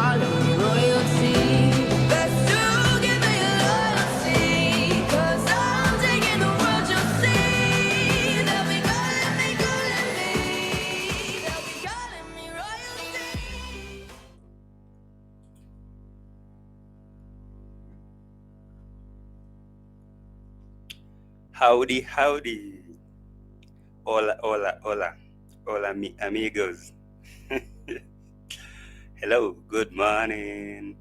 calling me royalty. Best to give me loyalty, 'cause I'm taking the world, you'll see. They'll be calling me, they'll be calling me royalty. Howdy, howdy. Hola, hola, hola. Hola, mi amigos. Hello, good morning.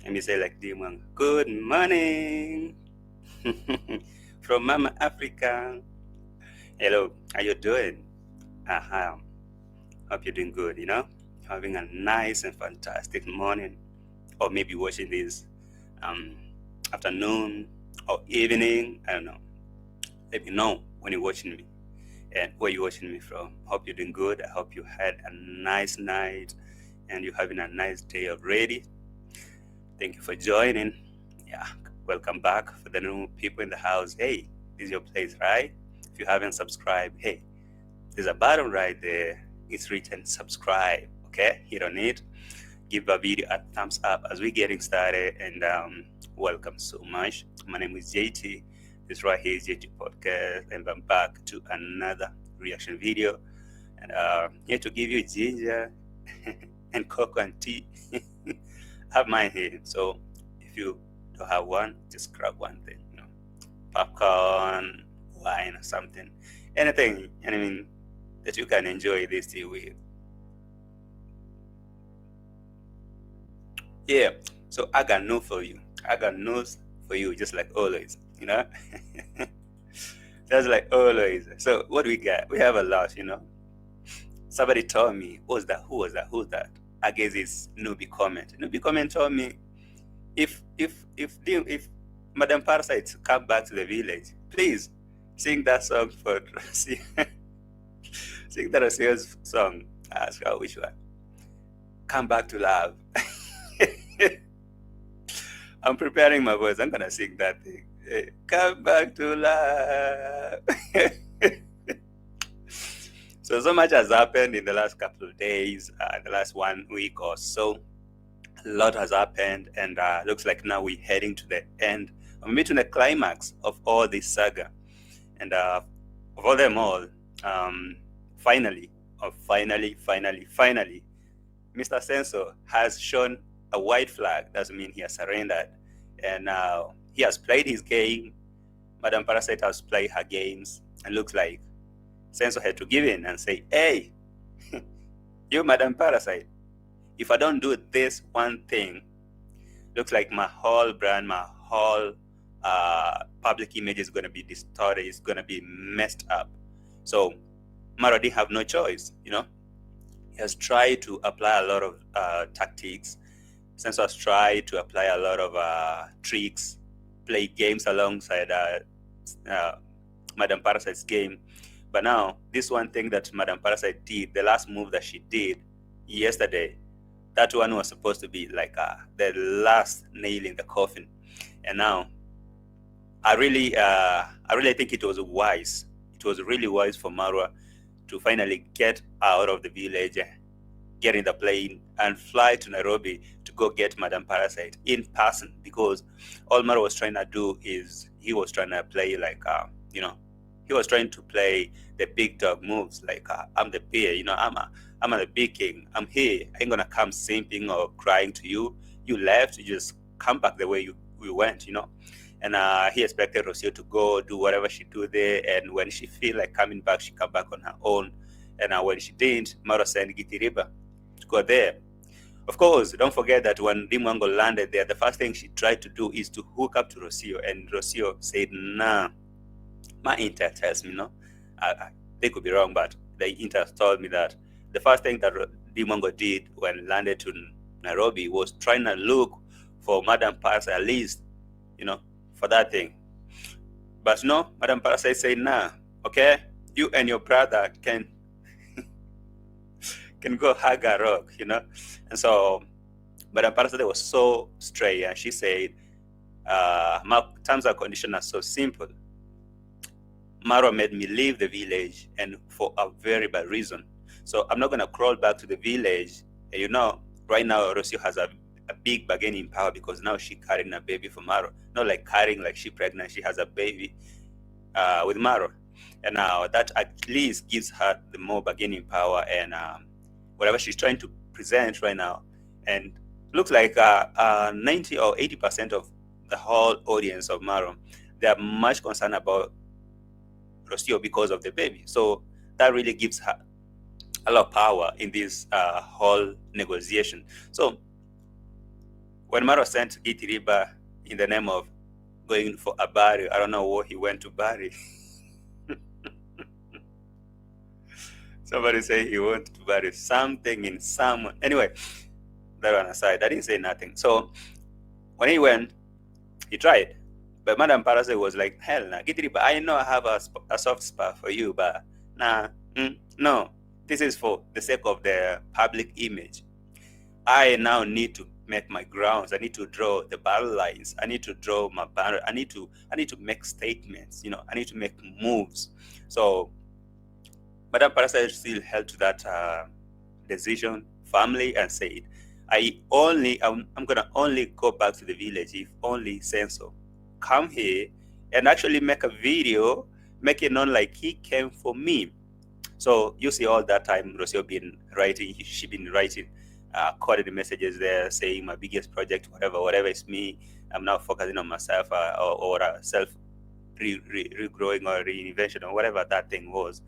Let me say like Dimango. Good morning. From Mama Africa. Hello, how you doing? Hope you're doing good, Having a nice and fantastic morning. Or maybe watching this um, afternoon or evening. I don't know. Let me know when you're watching me and where you're watching me from. Hope you're doing good. I hope you had a nice night and you're having a nice day already. Thank you for joining. Yeah, welcome back. For the new people in the house, hey, this is your place, right? If you haven't subscribed, hey, there's a button right there. It's written subscribe. Okay, hit on it. Give a video a thumbs up as we're getting started, and welcome so much. My name is JT. This right here is JT Podcast, and I'm back to another reaction video, and here to give you ginger and cocoa and tea. I have mine here, so if you don't have one, just grab one thing, popcorn, wine, or something, anything, that you can enjoy this tea with. Yeah, so I got news for you. I got news for you, just like always, Just like always. So what we got? We have a lot, Somebody told me, who's that? Who's that? I guess it's newbie comment. Newbie comment told me, if Madam Parasites come back to the village, please sing that song for sing that Rocio's song. I asked her which one. Come back to love. I'm preparing my voice. I'm gonna sing that thing. Come back to love. So much has happened in the last couple of days, the last 1 week or so. A lot has happened, and looks like now we're heading to the end, or maybe to the climax of all this saga. And of all them all, finally, Mr. Seno has shown a white flag. Doesn't mean he has surrendered. And he has played his game. Madam Parasite has played her games. And looks like Seno had to give in and say, hey, you Madam Parasite, if I don't do this one thing, looks like my whole brand, my whole public image is going to be distorted. It's going to be messed up. So Marwa didn't have no choice, He has tried to apply a lot of tactics. Seno has tried to apply a lot of tricks, play games alongside Madam Parasite's game. But now, this one thing that Madam Parasite did, the last move that she did yesterday, that one was supposed to be like the last nail in the coffin. And now, I really think it was wise. It was really wise for Marwa to finally get out of the village, get in the plane, and fly to Nairobi to go get Madam Parasite in person, because all Marwa was trying to do is he was trying to play like, he was trying to play the big dog moves, like I'm the peer, I'm the big king, I'm here, I ain't gonna come simping or crying to you. You left, you just come back the way you went, And he expected Rocio to go do whatever she do there, and when she feel like coming back, she come back on her own. And when she didn't, Marwa sent Gitiriba to go there. Of course, don't forget that when Dimango landed there, the first thing she tried to do is to hook up to Rocio, and Rocio said, nah. My intel tells me, they could be wrong, but the intel told me that the first thing that Dimango did when landed to Nairobi was trying to look for Madam Parasite, at least, for that thing. But no, Madam Parasite said, nah, okay, you and your brother can go hug a rock, And so Madam Parasite was so straight, and she said, my terms and conditions are so simple. Marwa made me leave the village, and for a very bad reason. So I'm not going to crawl back to the village, right now Rocio has a big bargaining power because now she carrying a baby for Maro. Not like carrying like she pregnant, she has a baby with Maro. And now that at least gives her the more bargaining power and whatever she's trying to present right now. And looks like 90 or 80% of the whole audience of Maro, they are much concerned about Rocio because of the baby. So that really gives her a lot of power in this whole negotiation. So when Maro sent Gitiriba in the name of going for a burial, I don't know what he went to bury. Somebody say he wanted to bury something in someone. Anyway, that one aside, I didn't say nothing. So when he went, he tried. But Madam Parase was like, hell nah, Gitiriba, I know I have a soft spot for you, but nah, no. This is for the sake of the public image. I now need to make my grounds. I need to draw the battle lines. I need to draw my banner. I need to make statements. I need to make moves. So Madam Parasite still held to that decision firmly and said, I'm gonna only go back to the village if only Seno come here and actually make a video, make it known like he came for me. So you see all that time Rocio been writing, she been writing coded messages there saying my biggest project, whatever it's me, I'm now focusing on myself or self regrowing or reinvention or whatever that thing was.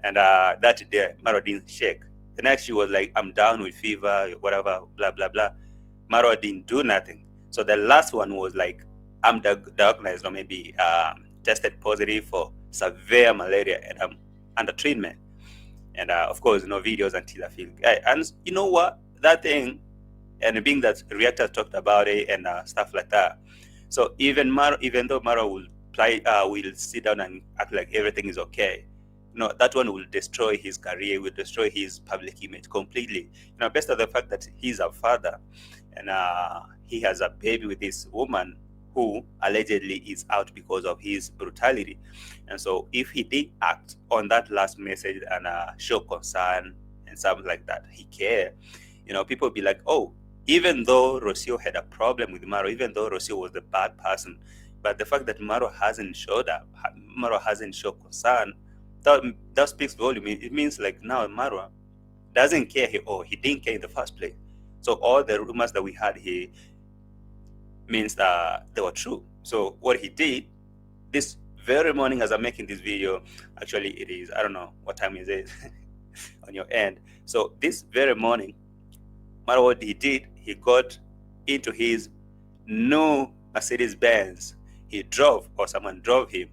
And that day Maro didn't shake. The next she was like, I'm down with fever, whatever, blah blah blah. Maro didn't do nothing. So the last one was like, I'm diagnosed or maybe tested positive for severe malaria and I'm under treatment. And of course, no videos until I feel. And you know what? That thing, and being that reactors talked about it and stuff like that. So even though Maro will sit down and act like everything is okay, that one will destroy his career, will destroy his public image completely. Based on the fact that he's a father and he has a baby with this woman who allegedly is out because of his brutality. And so if he did act on that last message and show concern and something like that, he cared, people be like, oh, even though Rocio had a problem with Maro, even though Rocio was the bad person, but the fact that Maro hasn't showed up, Maro hasn't shown concern, that speaks volume. It means like now Maro doesn't care, he didn't care in the first place. So all the rumors that we had here means that they were true. So what he did this very morning as I'm making this video, actually it is, I don't know what time is it on your end. So this very morning, Maro, what he did, he got into his new Mercedes-Benz. He drove, or someone drove him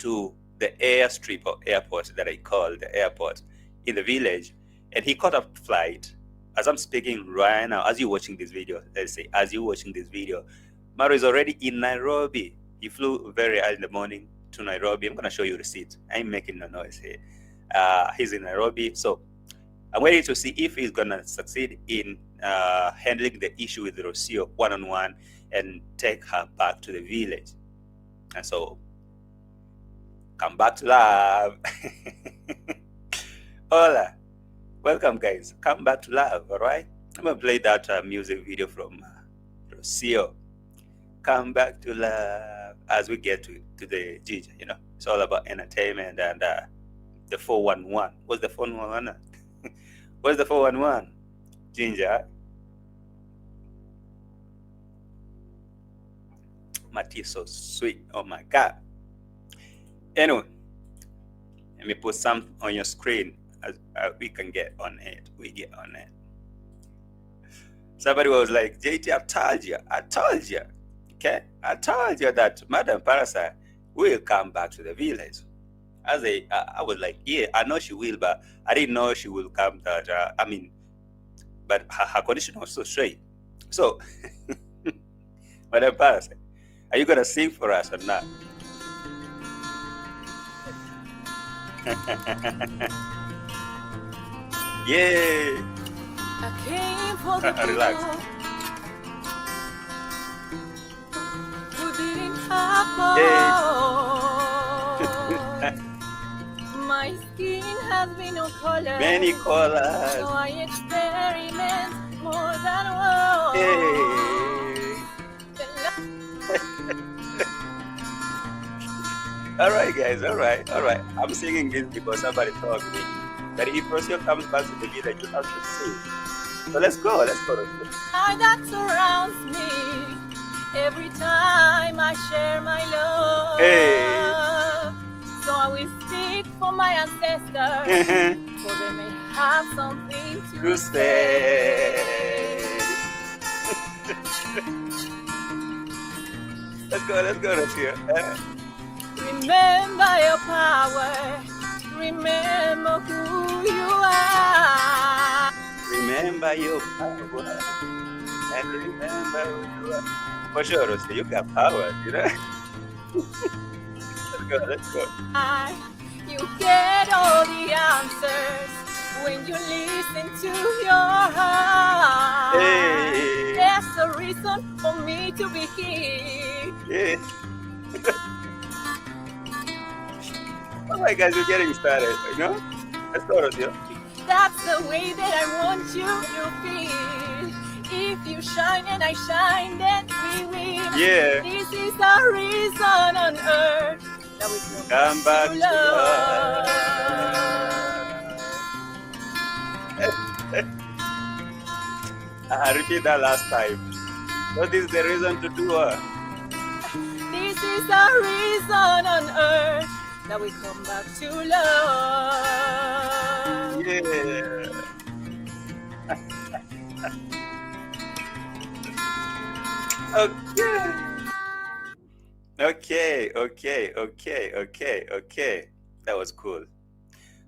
to the airstrip or airport that I call the airport in the village, and he caught a flight. As I'm speaking right now, as you're watching this video, Maro is already in Nairobi. He flew very early in the morning to Nairobi. I'm going to show you receipt. I'm making no noise here. He's in Nairobi. So I'm waiting to see if he's going to succeed in handling the issue with Rocio one-on-one and take her back to the village. And so, come back to love. Hola. Welcome, guys. Come back to love, all right? I'm going to play that music video from Rocio. Come back to love as we get to the Ginger, It's all about entertainment and the 411. What's the 411? What's the 411? Ginger. My tea is so sweet. Oh, my God. Anyway, let me put some on your screen. As we can get on it. We get on it. Somebody was like, JT, I told you. Okay? I told you that Madam Parasite will come back to the village. I was like, yeah, I know she will, but I didn't know she will come but her condition was so straight. So, Madam Parasite, are you going to sing for us or not? Yay! I came for the Relax. who didn't have My skin has been no color. Many colors. So I experiment more Hey. All right, guys. All right. I'm singing this because somebody told me that if Rocio comes back to the village, you have to sing. So let's go. Rocio. That surrounds me every time I share my love. Hey. So I will speak for my ancestors, for they may have something to say. Let's go, Rocio. Remember your power. Remember who you are. Remember your power. And remember who you are. For sure, Rocio, you got power, you know? Let's go. You get all the answers when you listen to your heart. Hey. There's a reason for me to be here. Yeah. Oh my God, you're getting started, you know? Let's go, Rocio. That's the way that I want you to feel. If you shine and I shine, then we win. Yeah. This is the reason on earth that we Come back to love. Repeat that last time. So this is the reason to do what? This is the reason on earth that we come back to love. Yeah. Okay. That was cool.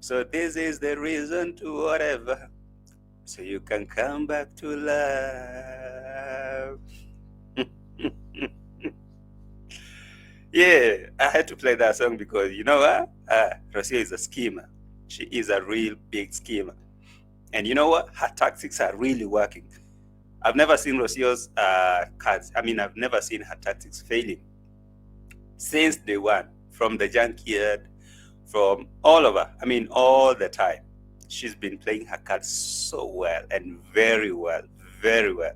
So this is the reason to whatever. So you can come back to love. Yeah, I had to play that song because you know what? Rocio is a schemer. She is a real big schemer. And you know what? Her tactics are really working. I've never seen Rocio's cards. I mean, I've never seen her tactics failing. Since day one, from the junkyard, from all over, I mean, all the time. She's been playing her cards so well and very well. And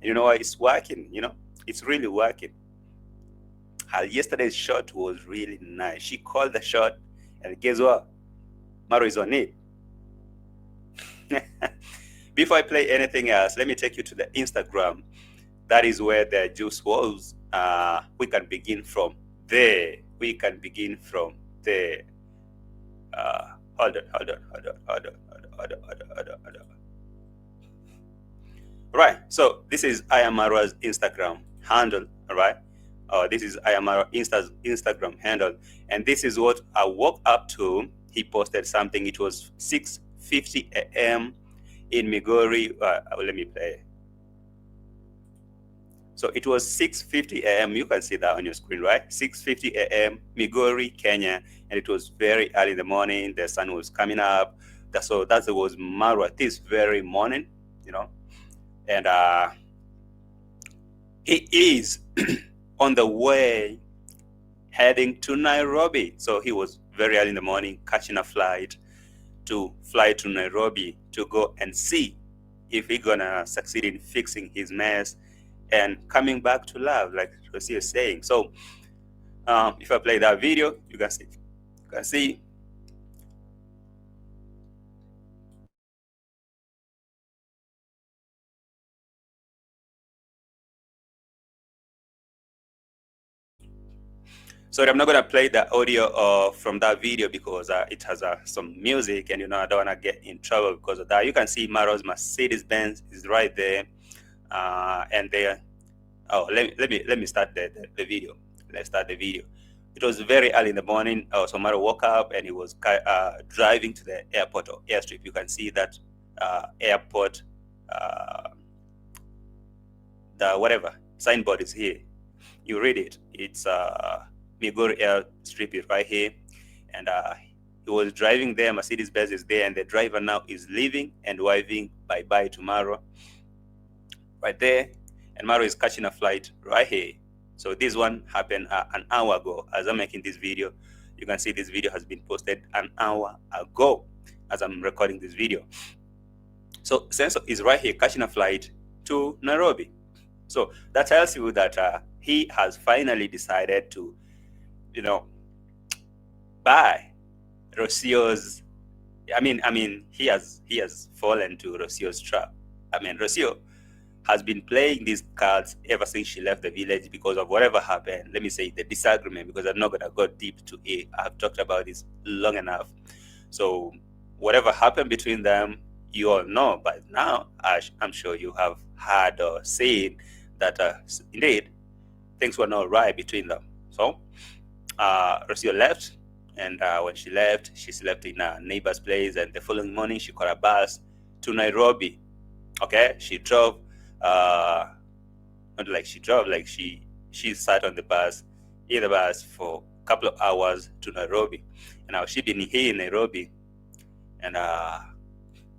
you know what? It's working, you know? It's really working. Her yesterday's shot was really nice. She called the shot, and guess what? Marwa is on it. Before I play anything else, let me take you to the Instagram. That is where the juice was. We can begin from there. Hold on. Right. So this is Marwa's Instagram handle. All right. This is Marwa's Instagram handle, and this is what I woke up to. He posted something. It was 6:50 a.m. in Migori. Let me play. So it was 6:50 a.m. You can see that on your screen, right? 6:50 a.m. Migori, Kenya, and it was very early in the morning. The sun was coming up. That was Marwa this very morning, you know, and he is on the way heading to Nairobi. So he was very early in the morning catching a flight to fly to Nairobi to go and see if he's gonna succeed in fixing his mess and coming back to love, like Rocio is saying. So if I play that video, you can see. Sorry, I'm not gonna play the audio from that video because it has some music, and you know I don't wanna get in trouble because of that. You can see Marwa's Mercedes-Benz is right there, and there. Oh, let me start the video. Let's start the video. It was very early in the morning. So Marwa woke up and he was driving to the airport or airstrip. You can see that airport, the whatever signboard is here. You read it. It's Migori airstrip is right here, and he was driving there. Mercedes-Benz is there, and the driver now is leaving and waving bye-bye to Marwa right there. And Marwa is catching a flight right here. So this one happened an hour ago. As I'm making this video, you can see this video has been posted an hour ago as I'm recording this video. So Seno is right here catching a flight to Nairobi. So that tells you that he has finally decided to, buy Rocio's. He has fallen to Rocio's trap. Rocio has been playing these cards ever since she left the village because of whatever happened. Let me say the disagreement, because I'm not gonna go deep to it. I've talked about this long enough. So whatever happened between them, you all know. But now, I'm sure you have heard or seen that indeed things were not right between them. So Rocio left, and when she left, she slept in a neighbor's place. And the following morning, she caught a bus to Nairobi. Okay, she drove. Not like she drove, like she sat on the bus, in the bus for a couple of hours to Nairobi. And now she been here in Nairobi, and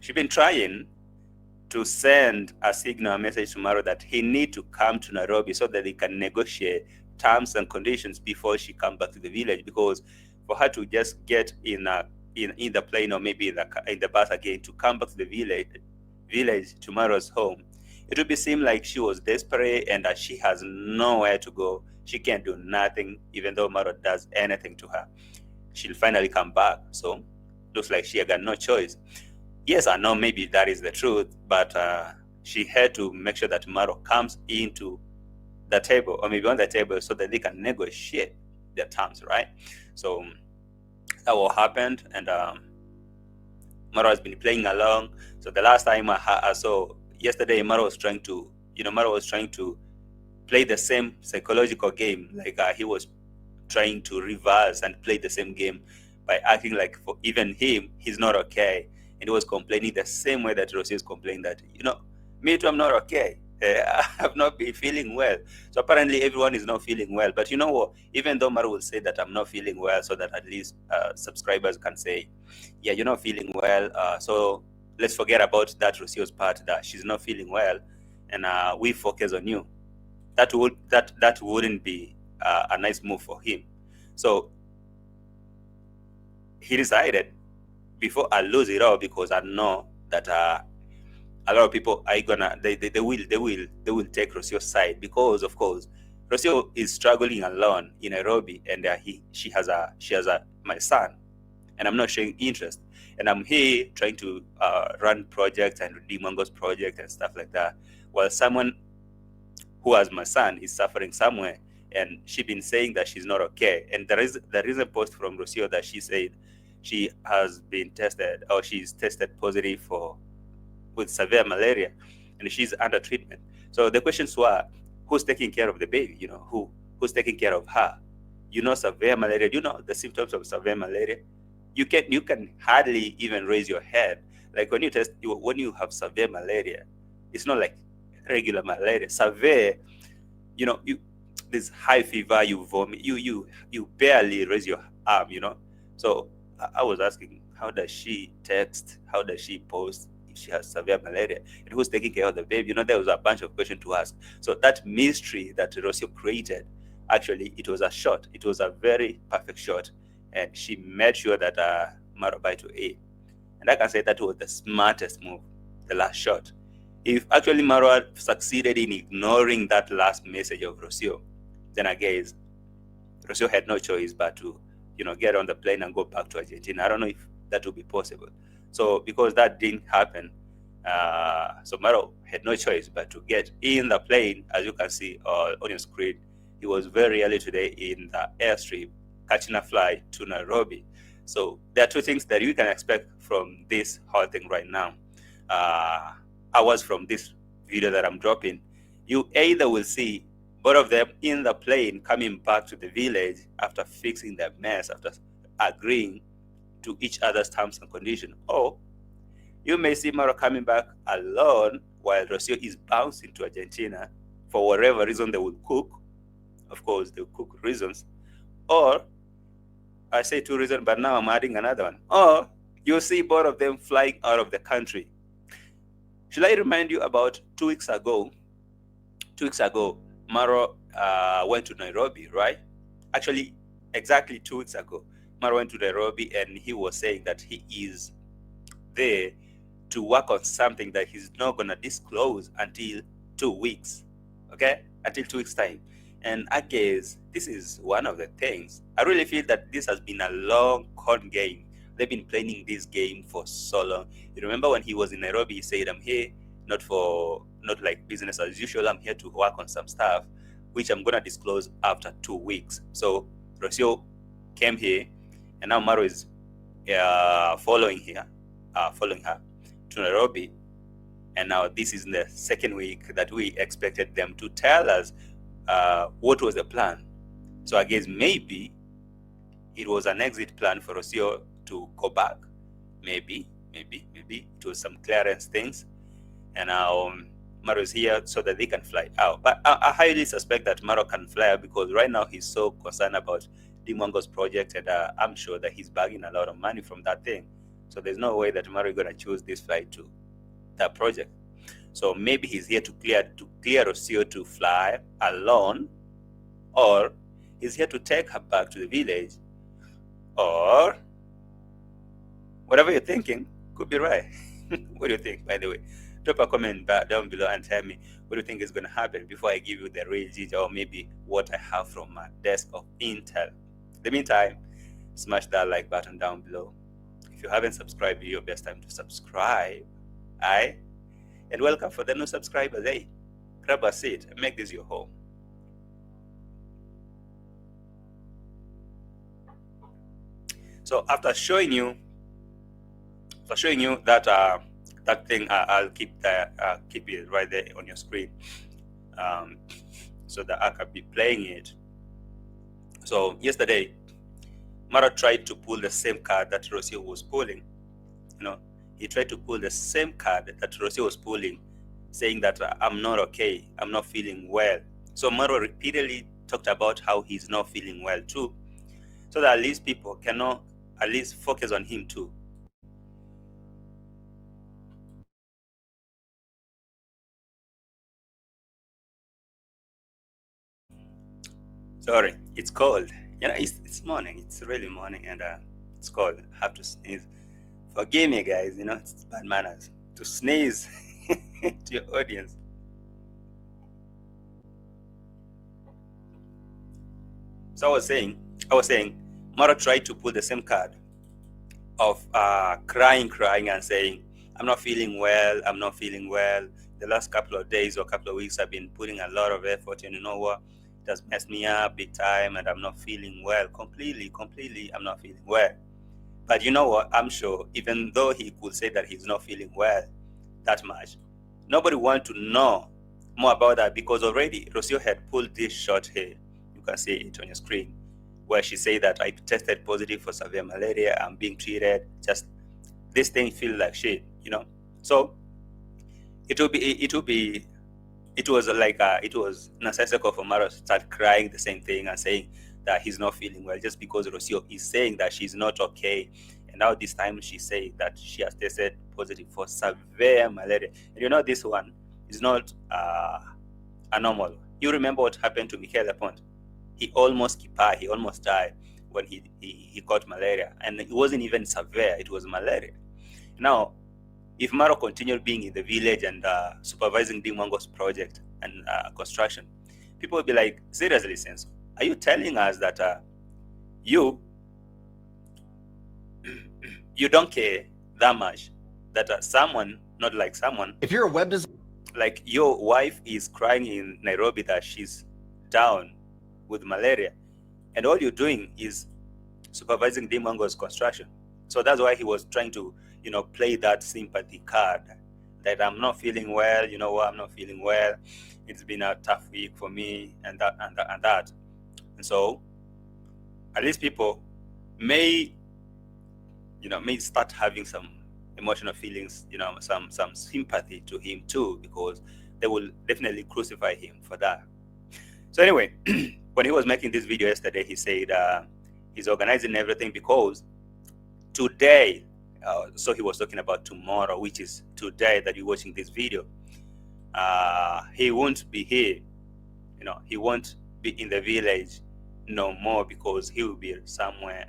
she been trying to send a signal, a message to Maro that he need to come to Nairobi so that they can negotiate terms and conditions before she come back to the village. Because for her to just get in the plane, or maybe in the bus again, to come back to the village to Maro's home, it would seem like she was desperate and that she has nowhere to go. She can't do nothing, even though Maro does anything to her. She'll finally come back. So looks like she got no choice. Yes, I know maybe that is the truth, but she had to make sure that Maro comes into the table, or maybe on the table, so that they can negotiate their terms, right? So that all happened, and Maro has been playing along. So the last time I saw yesterday, Maro was trying to play the same psychological game, like he was trying to reverse and play the same game by acting like for even him, he's not okay. And he was complaining the same way that Rocio is complaining that, me too, I'm not okay. I have not been feeling well. So apparently everyone is not feeling well. But you know what? Even though Maro will say that I'm not feeling well, so that at least subscribers can say, yeah, you're not feeling well. So let's forget about that Rocio's part that she's not feeling well, and we focus on you. That wouldn't be a nice move for him. So he decided, before I lose it all, because I know that a lot of people are gonna they will take Rocio's side, because of course Rocio is struggling alone in Nairobi, and she has my son, and I'm not showing interest, and I'm here trying to run projects and Dimango's project and stuff like that, while someone who has my son is suffering somewhere, and she been saying that she's not okay. And there is a post from Rocio that she said she has been tested, or she's tested positive with severe malaria, and she's under treatment. So the questions were, who's taking care of the baby? Who's taking care of her? Severe malaria. The symptoms of severe malaria? You can hardly even raise your head. Like when you have severe malaria, it's not like regular malaria. Severe, this high fever, you vomit, you barely raise your arm. So I was asking, how does she text? How does she post if she has severe malaria? And who's taking care of the baby? There was a bunch of questions to ask. So that mystery that Rocio created, actually, it was a shot. It was a very perfect shot, and she made sure that Maro buy to A. And I can say that was the smartest move, the last shot. If actually Maro succeeded in ignoring that last message of Rocio, then I guess Rocio had no choice but to, get on the plane and go back to Argentina. I don't know if that would be possible. So because that didn't happen, so Maro had no choice but to get in the plane. As you can see on your screen, he was very early today in the airstrip, catching a flight to Nairobi. So there are two things that you can expect from this whole thing right now. Hours from this video that I'm dropping, you either will see both of them in the plane coming back to the village after fixing their mess, after agreeing to each other's terms and conditions, or you may see Maro coming back alone while Rocio is bouncing to Argentina for whatever reason they will cook. Of course, they'll cook reasons. Or, I say two reasons, but now I'm adding another one. Or, you'll see both of them flying out of the country. Should I remind you about 2 weeks ago? 2 weeks ago, Maro went to Nairobi, right? Actually, exactly 2 weeks ago, Maro went to Nairobi, and he was saying that he is there to work on something that he's not going to disclose until 2 weeks, okay, until 2 weeks time. And I guess this is one of the things. I really feel that this has been a long con game. They've been playing this game for so long. You remember when he was in Nairobi, he said, I'm here not like business as usual. I'm here to work on some stuff, which I'm gonna disclose after 2 weeks. So Rocio came here, and now Marwa is following her to Nairobi. And now this is the second week that we expected them to tell us what was the plan. So I guess maybe it was an exit plan for Rocio to go back. Maybe it was some clearance things. And now Marwa is here so that they can fly out. But I highly suspect that Marwa can fly out because right now he's so concerned about Dimango's project, and I'm sure that he's bagging a lot of money from that thing. So there's no way that Marwa is going to choose this flight to that project. So maybe he's here to clear Rocio to fly alone, or he's here to take her back to the village, or whatever you're thinking could be right. What do you think, by the way? Drop a comment down below and tell me what do you think is going to happen before I give you the real detail, or maybe what I have from my desk of intel. In the meantime, smash that like button down below. If you haven't subscribed, it's your best time to subscribe. Aye? And welcome for the new subscribers. Hey, grab a seat and make this your home. So after showing you that that thing, I'll keep it right there on your screen, so that I can be playing it. So yesterday, Marwa tried to pull the same card that Rocio was pulling. He tried to pull the same card that Rocio was pulling, saying that I'm not okay, I'm not feeling well. So Marwa repeatedly talked about how he's not feeling well too, so that at least people cannot at least focus on him too. Sorry, it's cold. It's morning. It's really morning, and it's cold. I have to sneeze. Forgive me, guys. It's bad manners to sneeze to your audience. So I was saying, Marwa tried to pull the same card of crying and saying, I'm not feeling well. I'm not feeling well. The last couple of days or couple of weeks, I've been putting a lot of effort, and you know what? It has messed me up big time, and I'm not feeling well. Completely, I'm not feeling well. But you know what? I'm sure even though he could say that he's not feeling well that much, nobody wants to know more about that, because already Rocio had pulled this shot here. You can see it on your screen, where she said that I tested positive for severe malaria. I'm being treated. Just this thing feels like shit, So it was nonsensical for Marwa to start crying the same thing and saying that he's not feeling well just because Rocio is saying that she's not okay. And now this time she said that she has tested positive for severe malaria. And this one is not a normal. You remember what happened to Michael Lepont? He almost died when he caught malaria, and it wasn't even severe, it was malaria. Now, if Marwa continued being in the village and supervising Dimango's project and construction, people would be like, seriously, Seno, are you telling us that you don't care that much that someone, not like someone, if you're a web designer, like your wife is crying in Nairobi that she's down with malaria, and all you're doing is supervising Dimango's construction? So that's why he was trying to, play that sympathy card, that I'm not feeling well. You know what? I'm not feeling well. It's been a tough week for me, and that. And so, at least people may start having some emotional feelings, some sympathy to him too, because they will definitely crucify him for that. So anyway, when he was making this video yesterday, he said he's organizing everything because today, so he was talking about tomorrow, which is today that you're watching this video, he won't be here. He won't be in the village no more, because he will be somewhere.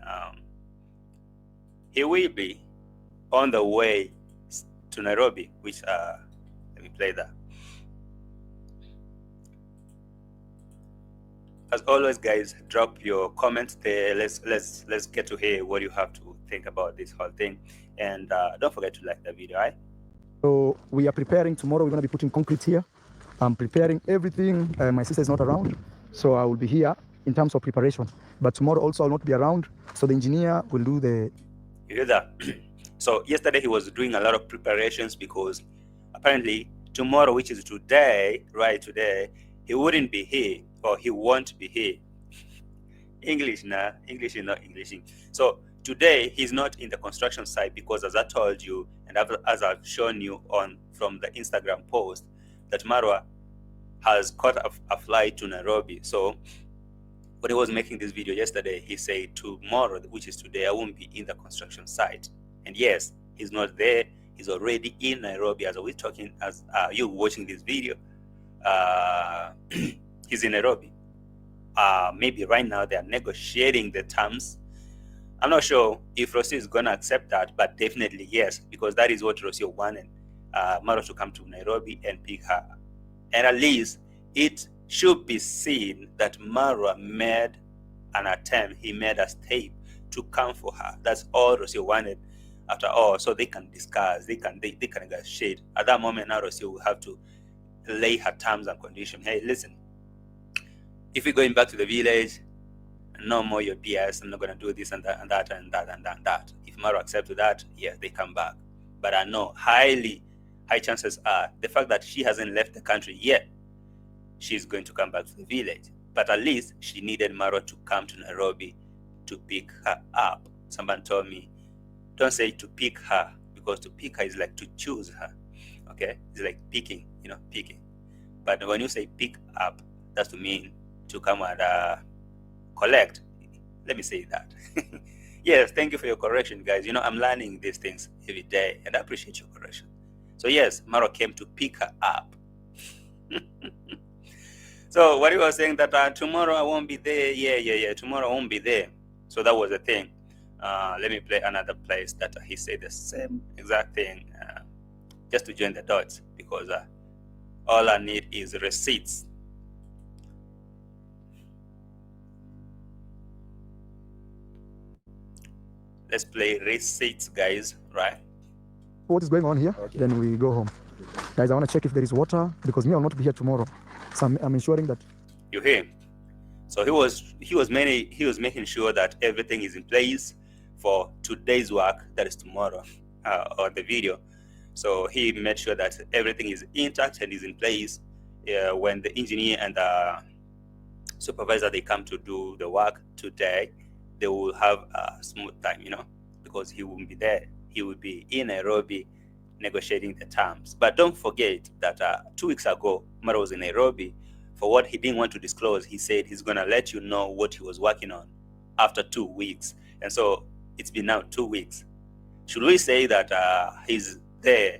He will be on the way to Nairobi, which let me play that. As always, guys, drop your comments there. Let's get to hear what you have to think about this whole thing, and don't forget to like the video. Right? So we are preparing. Tomorrow we're going to be putting concrete here. I'm preparing everything. My sister is not around, so I will be here in terms of preparation. But tomorrow also I'll not be around, so the engineer will do the... You hear that? So yesterday he was doing a lot of preparations because apparently tomorrow, which is today, right today, he wouldn't be here, or he won't be here. English, nah, English is not Englishing. So today he's not in the construction site because, as I told you, and as I've shown you on from the Instagram post, that Marwa has caught a flight to Nairobi. So when he was making this video yesterday, he said tomorrow, which is today, I won't be in the construction site. And yes, he's not there. He's already in Nairobi as we're talking, as you watching this video. He's in Nairobi. Maybe right now they are negotiating the terms. I'm not sure if Rocio is going to accept that, but definitely yes, because that is what Rocio wanted, Marwa to come to Nairobi and pick her. And at least it should be seen that Marwa made an attempt, he made a step to come for her. That's all Rocio wanted after all, so they can discuss, they can negotiate. At that moment now Rocio will have to lay her terms and conditions. Hey, listen, if you're going back to the village, no more your BS, I'm not going to do this and that and that and that and that and that. If Marwa accepts that, yes, they come back. But I know high chances are the fact that she hasn't left the country yet, she's going to come back to the village. But at least she needed Marwa to come to Nairobi to pick her up. Someone told me, don't say to pick her, because to pick her is like to choose her. Okay? It's like picking, picking. But when you say pick up, that's to mean to come and collect. Let me say that. Yes, thank you for your correction, guys. I'm learning these things every day, and I appreciate your correction. So yes, Marwa came to pick her up. So what you were saying that tomorrow I won't be there. Yeah. Tomorrow I won't be there. So that was the thing. Let me play another place that he said the same exact thing, just to join the dots, because all I need is receipts. Let's play receipts, guys, right? What is going on here? Okay. Then we go home. Guys, I want to check if there is water, because me, I'll not be here tomorrow. So I'm ensuring that... You hear? So he was making sure that everything is in place for today's work, that is tomorrow, on the video. So he made sure that everything is intact and is in place when the engineer and the supervisor, they come to do the work today. They will have a smooth time, because he won't be there. He will be in Nairobi negotiating the terms. But don't forget that 2 weeks ago, Marwa was in Nairobi. For what he didn't want to disclose, he said he's going to let you know what he was working on after 2 weeks. And so it's been now 2 weeks. Should we say that he's there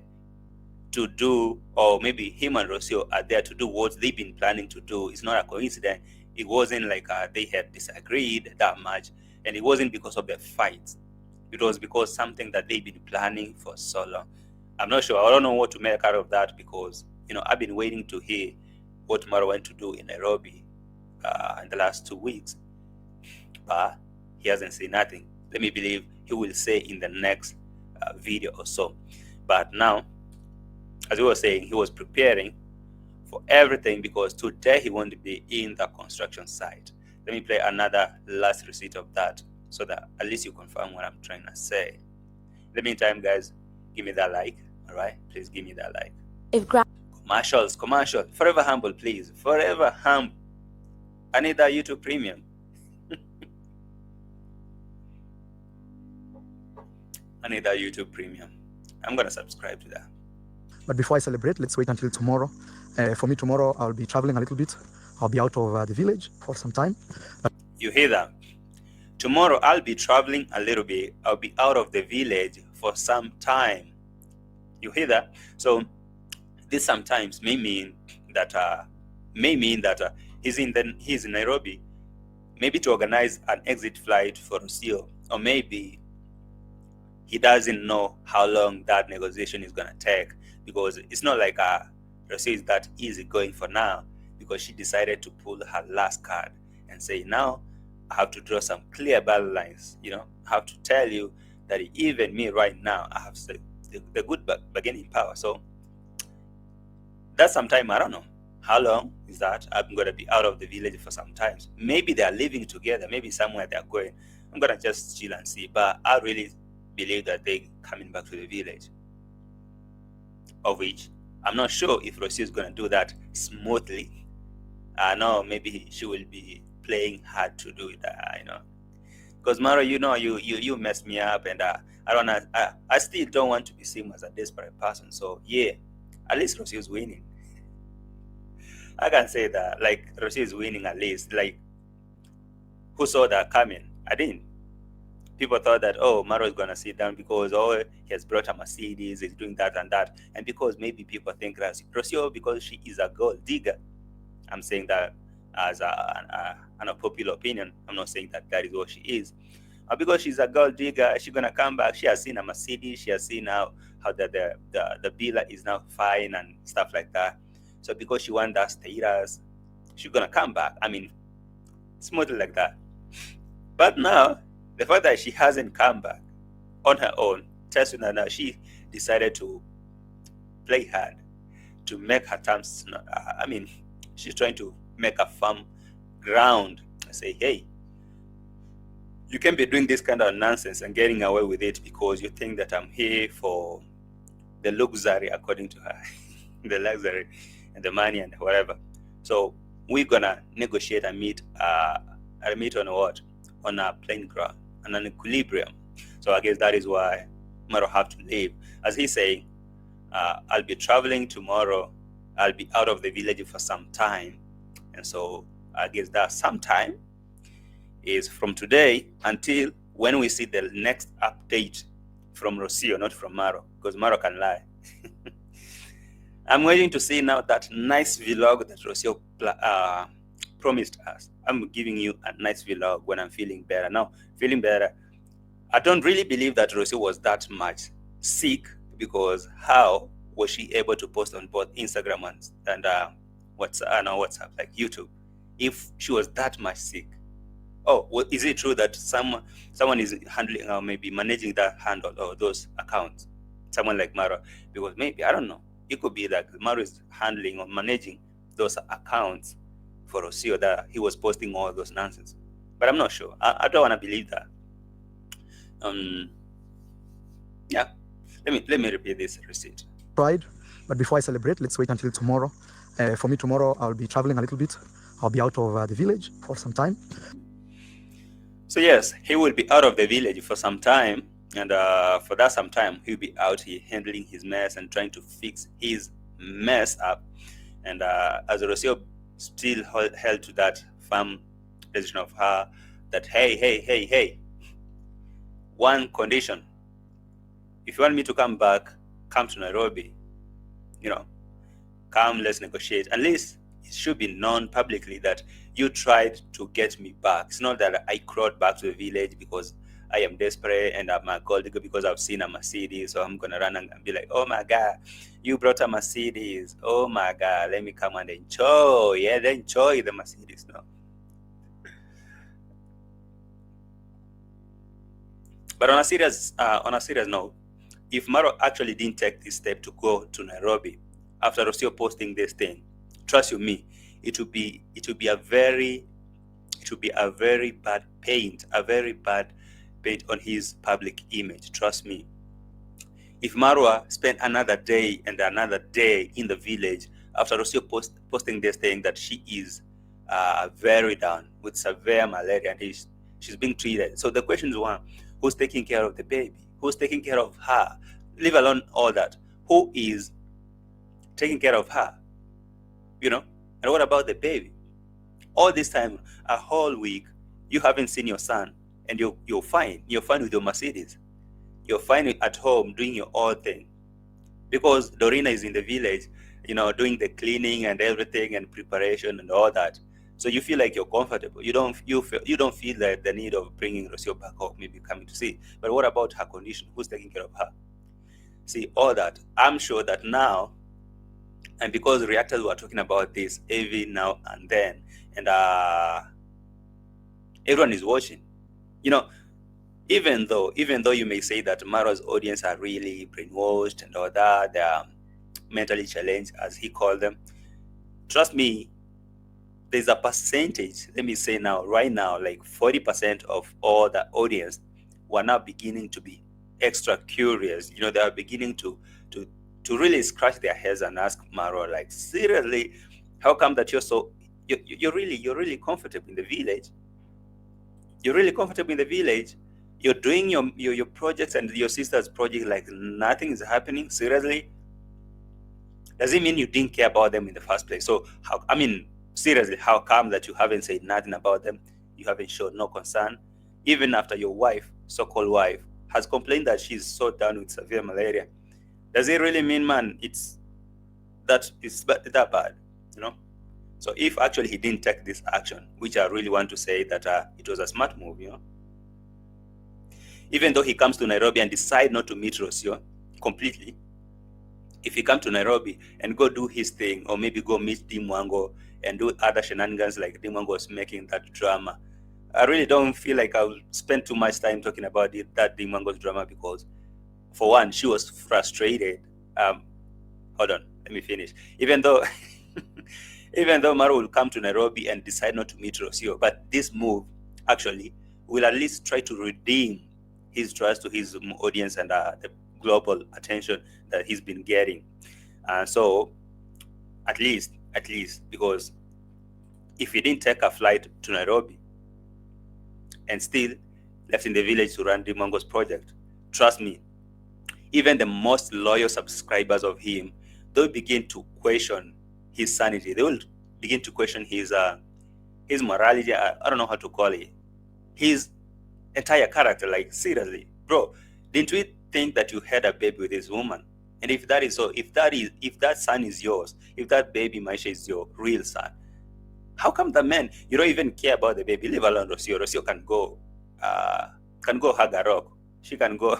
to do, or maybe him and Rocio are there to do what they've been planning to do? It's not a coincidence. It wasn't like they had disagreed that much. And it wasn't because of the fights. It was because something that they've been planning for so long. I'm not sure. I don't know what to make out of that, because, I've been waiting to hear what Marwa went to do in Nairobi in the last 2 weeks. But he hasn't said nothing. Let me believe he will say in the next video or so. But now, as we were saying, he was preparing for everything, because today he won't be in the construction site. Let me play another last receipt of that, so that at least you confirm what I'm trying to say. In the meantime, guys, give me that like, all right? Please give me that like. Commercial. Forever humble, please. Forever humble. I need that YouTube Premium. I need that YouTube Premium. I'm going to subscribe to that. But before I celebrate, let's wait until tomorrow. For me, tomorrow, I'll be traveling a little bit. I'll be out of the village for some time. You hear that? Tomorrow, I'll be traveling a little bit. I'll be out of the village for some time. You hear that? So this sometimes may mean that he's in Nairobi, maybe to organize an exit flight for Rocio, or maybe he doesn't know how long that negotiation is going to take, because it's not like Rocio is that easy going for now, because she decided to pull her last card, and say, now I have to draw some clear battle lines. I have to tell you that even me right now, I have the good bargaining power. So that's some time. I don't know how long is that. I'm going to be out of the village for some time. Maybe they are living together. Maybe somewhere they're going. I'm going to just chill and see. But I really believe that they're coming back to the village. Of which I'm not sure if Rocio is going to do that smoothly. I know maybe she will be playing hard to do it, because Maro, you messed me up, and I still don't want to be seen as a desperate person. So yeah, at least Rocio is winning. I can say that, like, Rocio is winning at least. Like, who saw that coming? I didn't. People thought that, oh, Maro is going to sit down because, oh, he has brought a Mercedes, he's doing that and that. And because maybe people think that Rocio, because she is a gold digger. I'm saying that as an unpopular opinion. I'm not saying that is what she is. Because she's a gold digger, she's going to come back. She has seen a Mercedes. She has seen how the Bila is now fine and stuff like that. So because she wants that status, she's going to come back. I mean, smoothly like that. But now, the fact that she hasn't come back on her own tells you that now she decided to play hard to make her terms. She's trying to make a firm ground and say, hey, you can be doing this kind of nonsense and getting away with it because you think that I'm here for the luxury, according to her, the luxury and the money and whatever. So we're gonna negotiate and meet on what? On a plain ground, on an equilibrium. So I guess that is why Maro have to leave. As he's saying, I'll be traveling tomorrow. I'll be out of the village for some time. And so I guess that some time is from today until when we see the next update from Rocio, not from Maro, because Maro can lie. I'm waiting to see now that nice vlog that Rocio promised us. I'm giving you a nice vlog when I'm feeling better. Now, feeling better, I don't really believe that Rocio was that much sick, because how was she able to post on both Instagram and WhatsApp, like YouTube, if she was that much sick? Oh, well, is it true that someone is handling or maybe managing that handle or those accounts? Someone like Mara, because maybe, I don't know, it could be that Mara is handling or managing those accounts for Rocio, that he was posting all those nonsense. But I'm not sure. I don't want to believe that. Yeah. Let me repeat this receipt. Pride, but before I celebrate, let's wait until tomorrow. For me, tomorrow I'll be traveling a little bit. I'll be out of the village for some time. So yes, he will be out of the village for some time, and for that some time he'll be out here handling his mess and trying to fix his mess up. And as Rocio still held to that firm decision of her that hey, one condition: if you want me to come back, come to Nairobi, come, let's negotiate. At least it should be known publicly that you tried to get me back. It's not that I crawled back to the village because I am desperate and I'm a gold digger because I've seen a Mercedes, so I'm gonna run and be like, oh my God, you brought a Mercedes. Oh my God, let me come and enjoy. Yeah, enjoy the Mercedes. No. But on a serious note, if Maro actually didn't take this step to go to Nairobi after Rocio posting this thing, trust you me, it would be a very bad paint on his public image. Trust me. If Marwa spent another day and another day in the village after Rocio posting this thing that she is very down with severe malaria and she's being treated. So the question is, one, who's taking care of the baby? Who's taking care of her? Leave alone all that. Who is taking care of her? And what about the baby? All this time, a whole week, you haven't seen your son, and you're fine. You're fine with your Mercedes. You're fine at home doing your own thing, because Dorina is in the village, doing the cleaning and everything and preparation and all that. So you feel like you're comfortable. You don't feel the need of bringing Rocio back home, maybe coming to see. But what about her condition? Who's taking care of her? See, all that. I'm sure that now, and because reactors were talking about this every now and then, and Everyone is watching. You know, even though you may say that Marwa's audience are really brainwashed and all that, they are mentally challenged, as he called them, trust me, there's a percentage, let me say now, right now, like 40% of all the audience were now beginning to be extra curious. You know, they are beginning to really scratch their heads and ask Marwa, like, seriously, how come that you're really comfortable in the village? You're really comfortable in the village. You're doing your projects and your sister's project like nothing is happening. Seriously, does it mean you didn't care about them in the first place? So how, I mean, seriously, how come that you haven't said nothing about them? You haven't showed no concern, even after your wife, so-called wife, has complained that she's so down with severe malaria. Does it really mean, man, it's that bad? You know. So if actually he didn't take this action, which I really want to say that it was a smart move, you know. Even though he comes to Nairobi and decide not to meet Rocio completely, if he come to Nairobi and go do his thing, or maybe go meet DEE MWANGO and do other shenanigans like DEE MWANGO was making that drama, I really don't feel like I'll spend too much time talking about that DEE MWANGO's drama, because for one, she was frustrated. Hold on, let me finish. Even though Marwa will come to Nairobi and decide not to meet Rocio, but this move actually will at least try to redeem his trust to his audience and the global attention that he's been getting. So at least, because if he didn't take a flight to Nairobi and still left in the village to run DEE MWANGO's project, trust me, even the most loyal subscribers of him, they'll begin to question his sanity. They will begin to question his morality. I don't know how to call it. His entire character. Like, seriously, bro, didn't we think that you had a baby with this woman? And if that is so, if that son is yours, if that baby Maisha is your real son, how come the man, you don't even care about the baby? Leave alone Rocio. Rocio can go hug a rock. She can go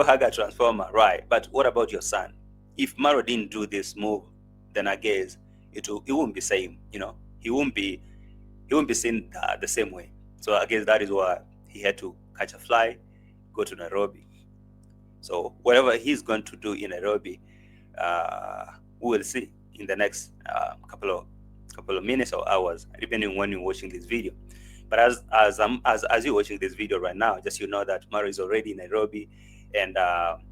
hug a transformer, right? But what about your son? If Marwa didn't do this move, then I guess it won't be same. You know, he won't be seen the same way. So I guess that is why he had to catch a flight, go to Nairobi. So whatever he's going to do in Nairobi, we will see in the next couple of minutes or hours, depending on when you're watching this video. But as you're watching this video right now, just know that Marwa is already in Nairobi, and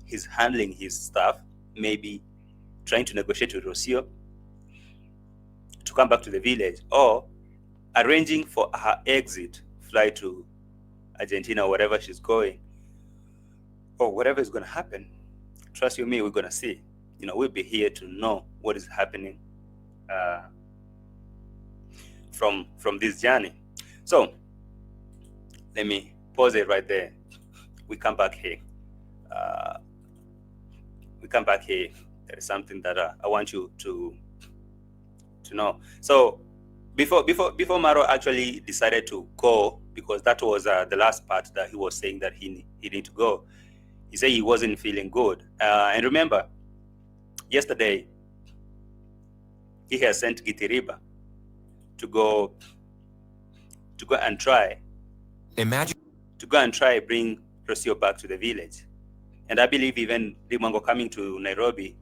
he's handling his stuff, maybe trying to negotiate with Rocio to come back to the village, or arranging for her exit flight to Argentina, or wherever she's going, or whatever is going to happen. Trust you me, we're going to see. You know, we'll be here to know what is happening from this journey. So let me pause it right there. We come back here. There is something that I want you to know. So before Marwa actually decided to go, because that was the last part that he was saying that he needed to go. He said he wasn't feeling good. And remember, yesterday he has sent Gitiriba to go and try. Bring Rocio back to the village. And I believe even Dimango coming to Nairobi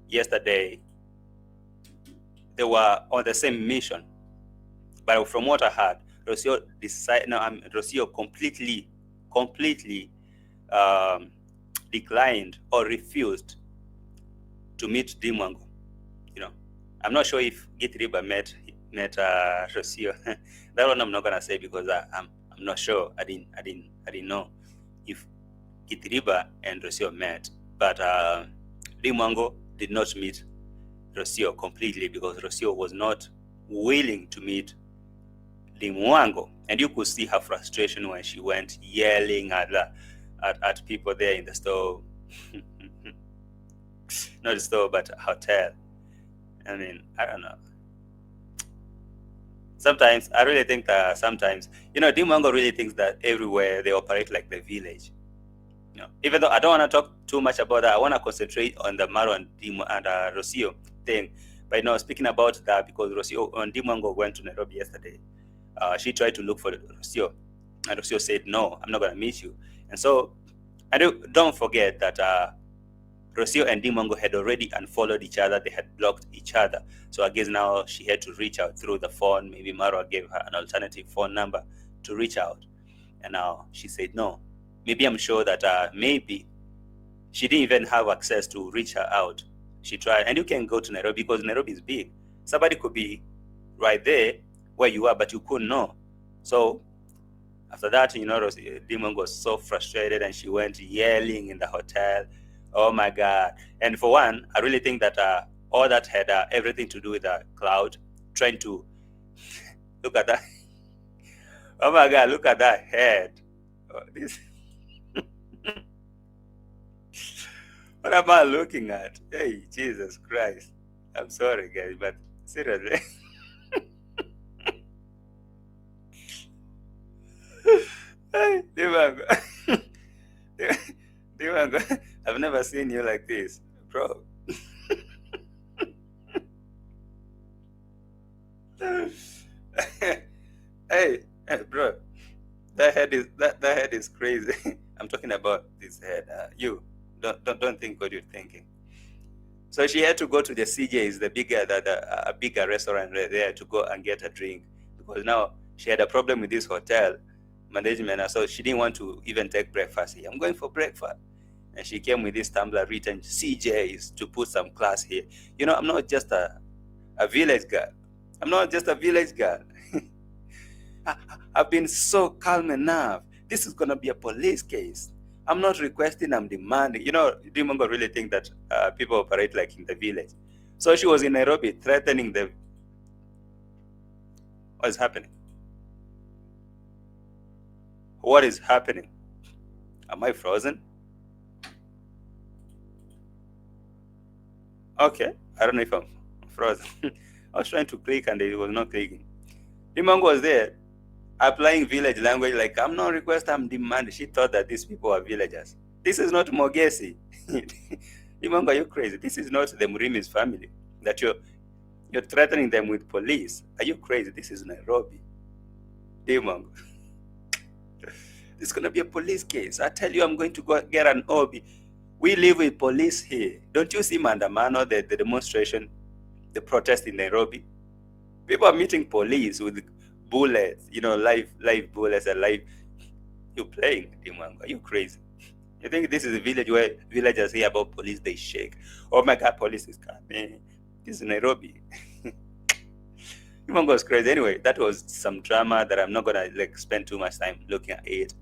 yesterday, they were on the same mission. But from what I heard, Rocio completely declined or refused to meet Dimango. You know, I'm not sure if Gitiriba met Rocio. That one I'm not gonna say, because I'm not sure. I didn't know if Gitiriba and Rocio met, but Dimango did not meet Rocio completely, because Rocio was not willing to meet Dimango, and you could see her frustration when she went yelling at people there in the store. Not the store, but hotel. I mean, I don't know. Sometimes I really think that Dimango really thinks that everywhere they operate like the village. You know, even though I don't want to talk too much about that, I want to concentrate on the Marwa and Rocio thing. But speaking about that, because Rocio and Dimango went to Nairobi yesterday, she tried to look for Rocio, and Rocio said, "No, I'm not gonna meet you." And so, don't forget that Rocio and Dimango had already unfollowed each other. They had blocked each other. So I guess now she had to reach out through the phone. Maybe Marwa gave her an alternative phone number to reach out. And now she said no. Maybe I'm sure that maybe she didn't even have access to reach her out. She tried, and you can go to Nairobi because Nairobi is big. Somebody could be right there where you are, but you couldn't know. So after that, Dimango was so frustrated, and she went yelling in the hotel. Oh my God! And for one, I really think that all that had everything to do with Cloud trying to look at that. Oh my God! Look at that head. Oh, this. What am I looking at? Hey, Jesus Christ! I'm sorry, guys, but seriously. Hey, Dimango. Dimango, I've never seen you like this, bro. Hey, bro, that head is crazy. I'm talking about this head. You don't think what you're thinking. So she had to go to the CJ's, the bigger restaurant right there, to go and get a drink, because now she had a problem with this hotel management, so she didn't want to even take breakfast here. I'm going for breakfast. And she came with this tumbler written CJ's to put some class here. I'm not just a village girl. I'm not just a village girl. I've been so calm enough. This is going to be a police case. I'm not requesting, I'm demanding. Dimango really think that people operate like in the village. So she was in Nairobi threatening them. What is happening? What is happening? Am I frozen? Okay, I don't know if I'm frozen. I was trying to click and it was not clicking. Dimango was there applying village language like, I'm not requesting, I'm demanding. She thought that these people are villagers. This is not Mogesi. Dimango, are you crazy? This is not the Murimi's family that you're threatening them with police. Are you crazy? This is Nairobi. Dimango. This is going to be a police case. I tell you, I'm going to go get an OB. We live with police here. Don't you see Mandamano, the demonstration, the protest in Nairobi? People are meeting police with bullets, live bullets and live. You're playing, Dimango. Are you crazy? You think this is a village where villagers hear about police, they shake? Oh my God, police is coming. This is Nairobi. Dimango was crazy. Anyway, that was some drama that I'm not gonna spend too much time looking at it.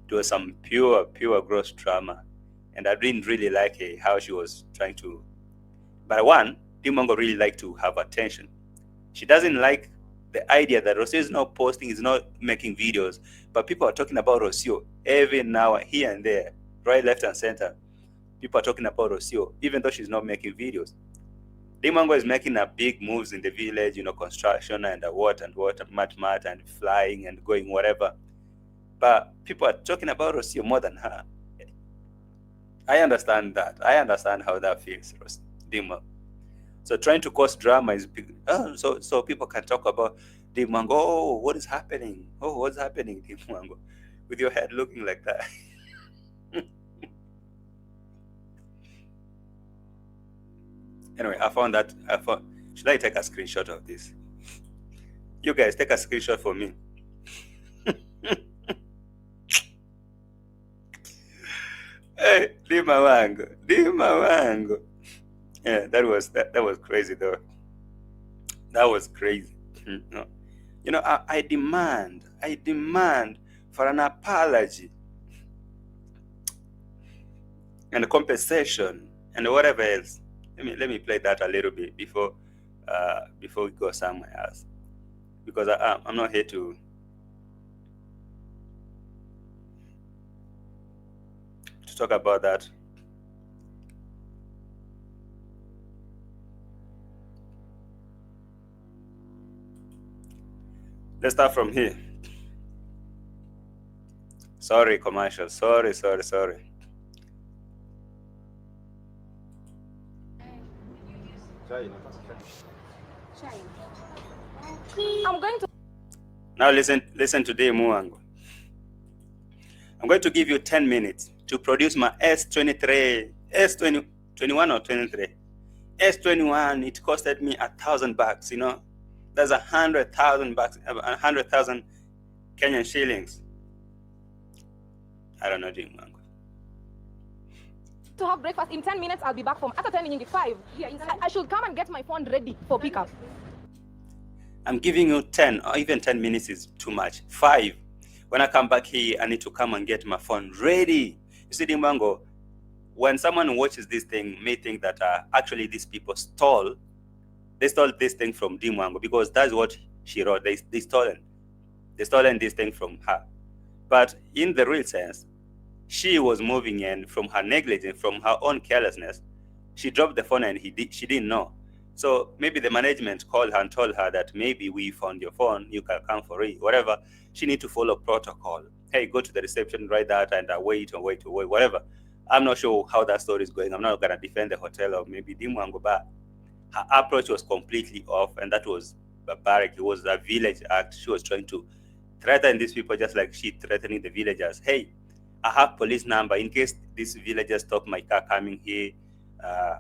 It was some pure gross drama. And I didn't really like how she was trying to. But one, Dimango really liked to have attention. She doesn't like the idea that Rocio is not posting, is not making videos, but people are talking about Rocio every now, here and there, right, left, and center. People are talking about Rocio, even though she's not making videos. Dimango is making big moves in the village, construction and what, mat, and flying and going whatever. But people are talking about Rocio more than her. I understand that. I understand how that feels, Dimango. So trying to cause drama is big. So people can talk about Dimango. Oh, what is happening? Oh, what's happening, Dimango? With your head looking like that. Anyway, should I take a screenshot of this? You guys take a screenshot for me. Hey, Dimango. Yeah, that was crazy though. That was crazy. I demand for an apology and compensation and whatever else. Let me play that a little bit before we go somewhere else, because I'm not here to talk about that. Let's start from here. Sorry, commercial. Sorry. I'm going to. Now listen to DEE MWANGO. I'm going to give you 10 minutes to produce my S23, S21 or 23. S21, it costed me $1,000, you know. That's $100,000, 100,000 Kenyan shillings. I don't know, DEE MWANGO. To have breakfast in 10 minutes, I'll be back home. After 10 minutes, 5. I should come and get my phone ready for pickup. I'm giving you 10, or even 10 minutes is too much. 5. When I come back here, I need to come and get my phone ready. You see, Dimango, when someone watches this thing, may think that actually these people stole this thing from Dimango, because that's what she wrote. They stolen this thing from her. But in the real sense, she was moving in from her negligence, from her own carelessness. She dropped the phone and she didn't know. So maybe the management called her and told her that maybe we found your phone, you can come for it, whatever. She need to follow protocol. Hey, go to the reception, write that, and wait, whatever. I'm not sure how that story is going. I'm not gonna defend the hotel or maybe Dimango, but her approach was completely off, and that was barbaric. It was a village act. She was trying to threaten these people just like she threatening the villagers. Hey, I have police number in case these villagers stop my car coming here.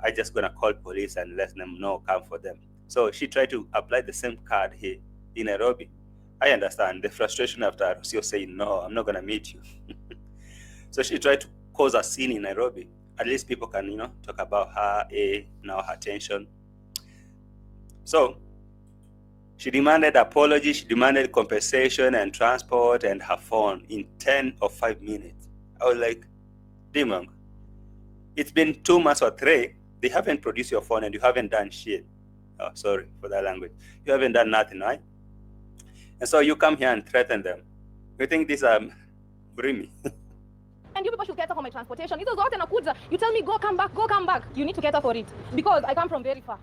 I just gonna call police and let them know, come for them. So she tried to apply the same card here in Nairobi. I understand the frustration after Rocio saying, no, I'm not gonna meet you. So she tried to cause a scene in Nairobi. At least people can, you know, talk about her, now her tension. So she demanded apology, she demanded compensation and transport and her phone in 10 or 5 minutes. I was like, Dimango, it's been 2 months or 3, they haven't produced your phone and you haven't done shit. Oh, sorry for that language. You haven't done nothing, right? And so you come here and threaten them. You think these are Brimi? And you people should cater for my transportation. It was what nakuja. You tell me go come back. You need to cater for it because I come from very far.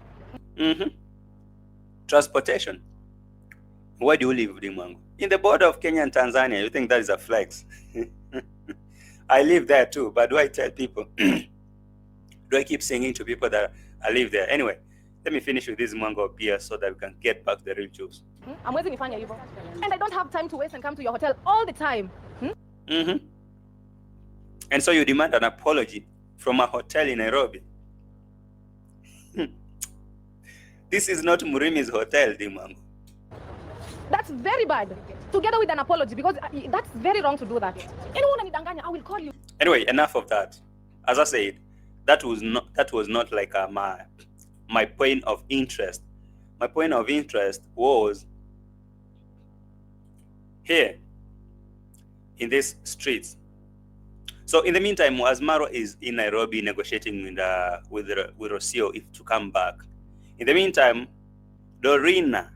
Transportation. Where do you live, Dimango? In the border of Kenya and Tanzania. You think that is a flex? I live there too, but do I tell people? Do I keep singing to people that I live there? Anyway, let me finish with this mango beer so that we can get back to the real juice. I'm waiting for you. And I don't have time to waste and come to your hotel all the time. And so you demand an apology from a hotel in Nairobi. This is not Murimi's hotel, Dimango. That's very bad. Together with an apology, because that's very wrong to do that. I will call you. Anyway, enough of that. As I said, that was not like my point of interest. My point of interest was here in these streets. So in the meantime, as MARWA is in Nairobi negotiating with Rocio if to come back, in the meantime, Dorina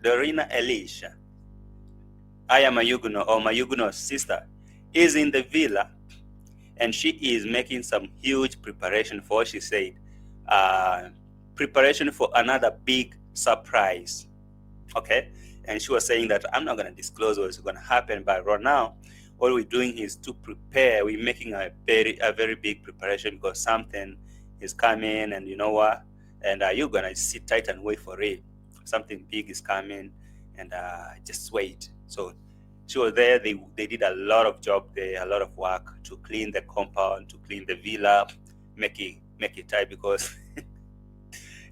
Elisha, I am Mayuguno's sister, is in the villa, and she is making some huge preparation for what she said, preparation for another big surprise. Okay, and she was saying that I'm not going to disclose what's going to happen, but right now, all we're doing is to prepare. We're making a very big preparation because something is coming, and you know what? And you're gonna sit tight and wait for it. Something big is coming, and just wait. So she was there. They did a lot of job there, a lot of work to clean the compound, to clean the villa, make it tight, because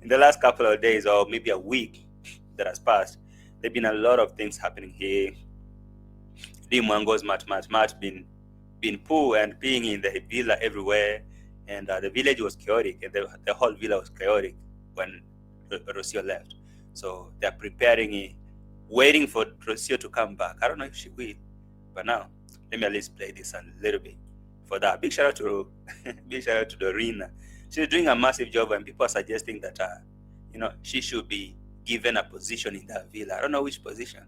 in the last couple of days or maybe a week that has passed, there've been a lot of things happening here. Dimango's much been poor and being in the villa everywhere, and the village was chaotic, and the whole villa was chaotic when Rocio left. So they're preparing it, waiting for Rocio to come back. I don't know if she will, but now let me at least play this a little bit for that. Big shout out to Dorina. She's doing a massive job, and people are suggesting that she should be given a position in that villa. I don't know which position,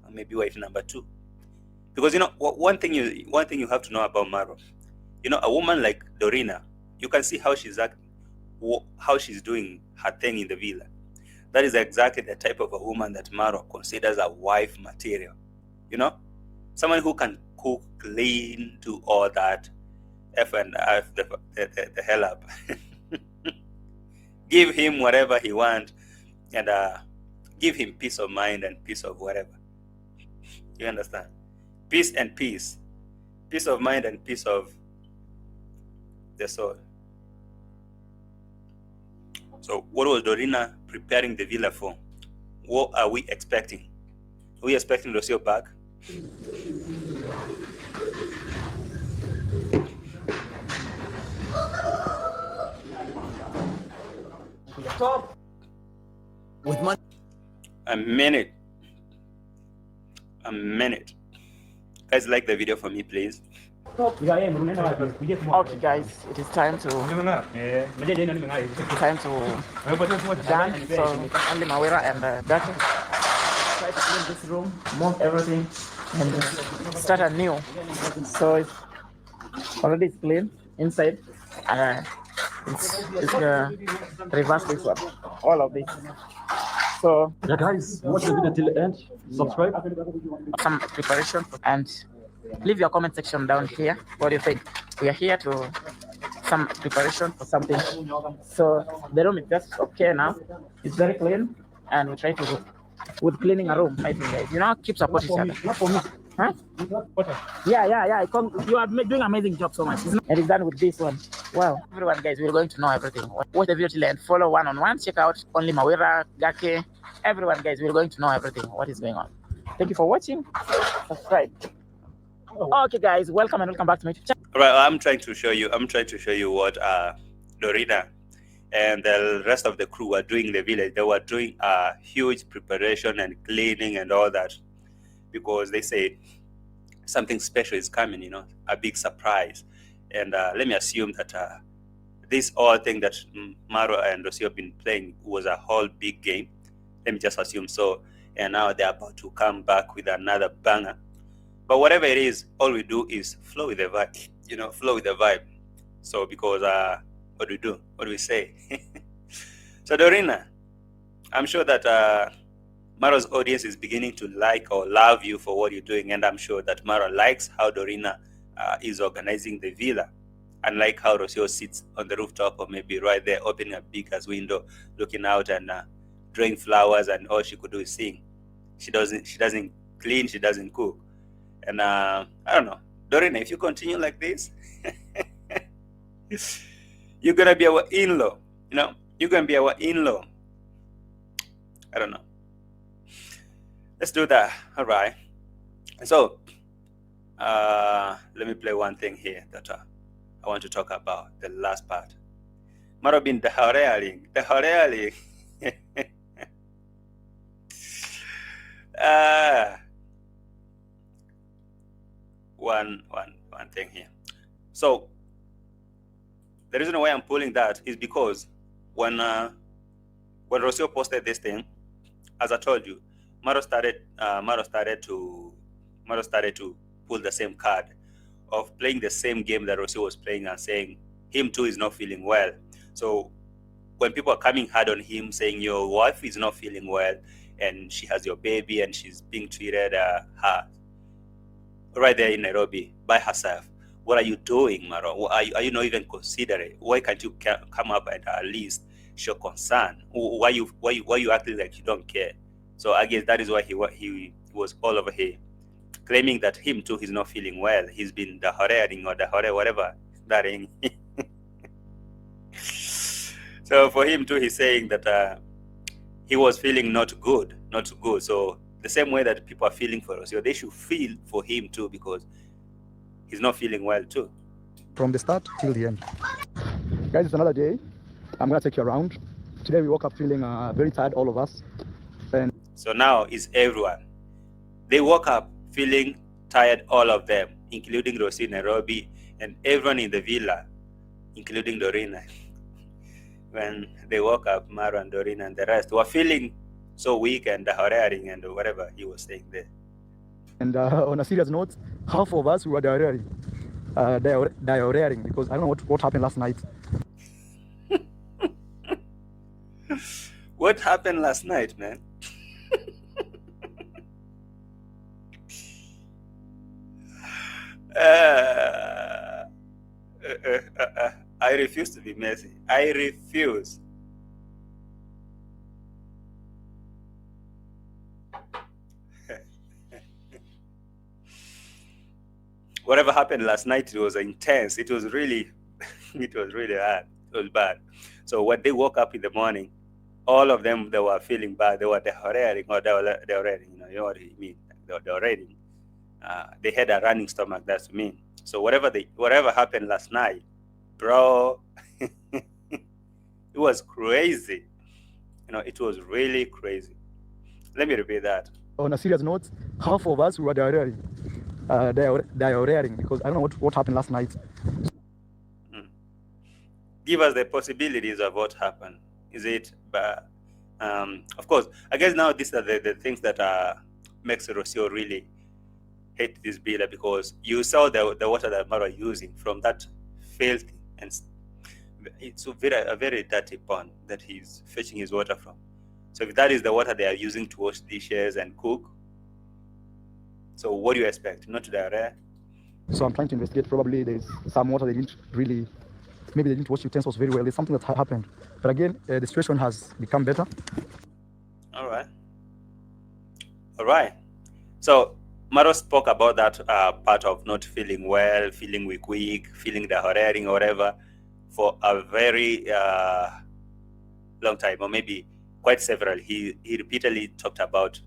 or maybe wife number 2. Because one thing you have to know about MARWA, a woman like Dorina, you can see how she's doing her thing in the villa. That is exactly the type of a woman that MARWA considers a wife material. Someone who can cook, clean, do all that, the hell up. Give him whatever he wants, and give him peace of mind and peace of whatever. You understand? Peace and peace. Peace of mind and peace of the soul. So what was Dorina preparing the villa for? What are we expecting? Are we expecting Rocio back? Stop. With money. A minute. Guys, like the video for me, please. Okay, guys, it is time to dance. So only Mawira and Dati try to clean this room, move everything, and start anew. So it's already clean inside. It's reverse this one, all of this. So Yeah, guys, watch the video till the end. Subscribe. some preparation and leave your comment section down here. What do you think? We are here to some preparation for something. So the room is just okay now. It's very clean, and we try to with cleaning a room. I think, guys, keep support each other. Not for me. Huh? Yeah. You are doing amazing job so much. And it's done with this one. Wow. Everyone, guys, we're going to know everything. Watch the video till the end. Follow one-on-one. Check out only Mawira, Gake. Everyone, guys, we're going to know everything. What is going on? Thank you for watching. Subscribe. Okay, guys, welcome and welcome back to my channel. All right, I'm trying to show you what Dorina and the rest of the crew were doing in the village. They were doing a huge preparation and cleaning and all that, because they said something special is coming, a big surprise. And let me assume that this whole thing that MARWA and Rocio have been playing was a whole big game. Let me just assume so. And now they're about to come back with another banger. But whatever it is, all we do is flow with the vibe, flow with the vibe. So because what do we do? What do we say? So Dorina, I'm sure that MARWA's audience is beginning to like or love you for what you're doing, and I'm sure that MARWA likes how Dorina is organizing the villa, and like how Rocio sits on the rooftop or maybe right there opening a big ass window, looking out and drawing flowers, and all she could do is sing. She doesn't clean, she doesn't cook. And I don't know, Dorina, if you continue like this, you're gonna be our in-law. You're gonna be our in-law. I don't know. Let's do that. All right. So let me play one thing here that I want to talk about. The last part. MARWA bin the horealing. One thing here. So the reason why I'm pulling that is because when Rocio posted this thing, as I told you, MARWA started to pull the same card of playing the same game that Rocio was playing and saying him too is not feeling well. So when people are coming hard on him saying your wife is not feeling well and she has your baby and she's being treated right there in Nairobi by herself, what are you doing, MARWA? Are you not even considering? Why can't you come up and at least show concern? Why you acting like you don't care? So I guess that is why he was all over here, claiming that him too is not feeling well. He's been the horearing or the hore whatever that ring. So for him too, he's saying that he was feeling not good. So the same way that people are feeling for us, they should feel for him too, because he's not feeling well too. From the start till the end. Guys, it's another day. I'm gonna take you around. Today we woke up feeling very tired, all of us. And so now it's everyone. They woke up feeling tired, all of them, including Rocio in Nairobi and everyone in the villa, including Dorina. When they woke up, MARWA and Dorina and the rest were feeling so weak and horearing and whatever he was saying there. And on a serious note, half of us were diarrheaing. Because I don't know what happened last night. What happened last night, man? I refuse to be messy. I refuse. whatever happened last night, it was intense. It was really, it was really hard. It was bad. So when they woke up in the morning, all of them, they were feeling bad. They were deteriorating, or deteriorating. You know what I mean? They were deteriorating. They had a running stomach. That's me. So whatever happened last night, bro, it was crazy. You know, it was really crazy. Let me repeat that. On a serious note, half of us were diarrheaing. Diarrheaing because I don't know what happened last night. Give us the possibilities of what happened. Is it, of course, I guess now these are the things that makes Rocio really hate this builder, because you saw the water that Marwa using from that filthy, and it's a very dirty pond that he's fetching his water from. So if that is the water they are using to wash dishes and cook, so what do you expect? Not to diarrhea? So I'm trying to investigate. Probably there's some water they didn't really, maybe they didn't wash utensils very well. There's something that happened. But again, the situation has become better. All right. All right. So Marwa spoke about that part of not feeling well, feeling weak, feeling diarrheaing or whatever for a very long time, or maybe quite several. He repeatedly talked about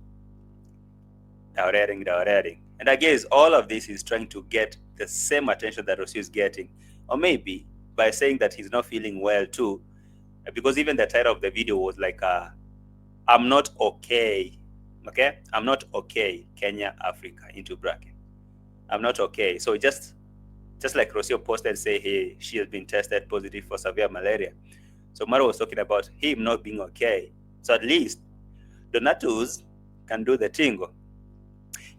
diarrheaing. And I guess all of this is trying to get the same attention that Rocio is getting, or maybe by saying that he's not feeling well too, because even the title of the video was like, I'm not okay. Okay, I'm not okay, Kenya, Africa, into bracket. I'm not okay. So just like Rocio posted, say, hey, she has been tested positive for severe malaria. So Marwa was talking about him not being okay. So at least Donatus can do the tingo.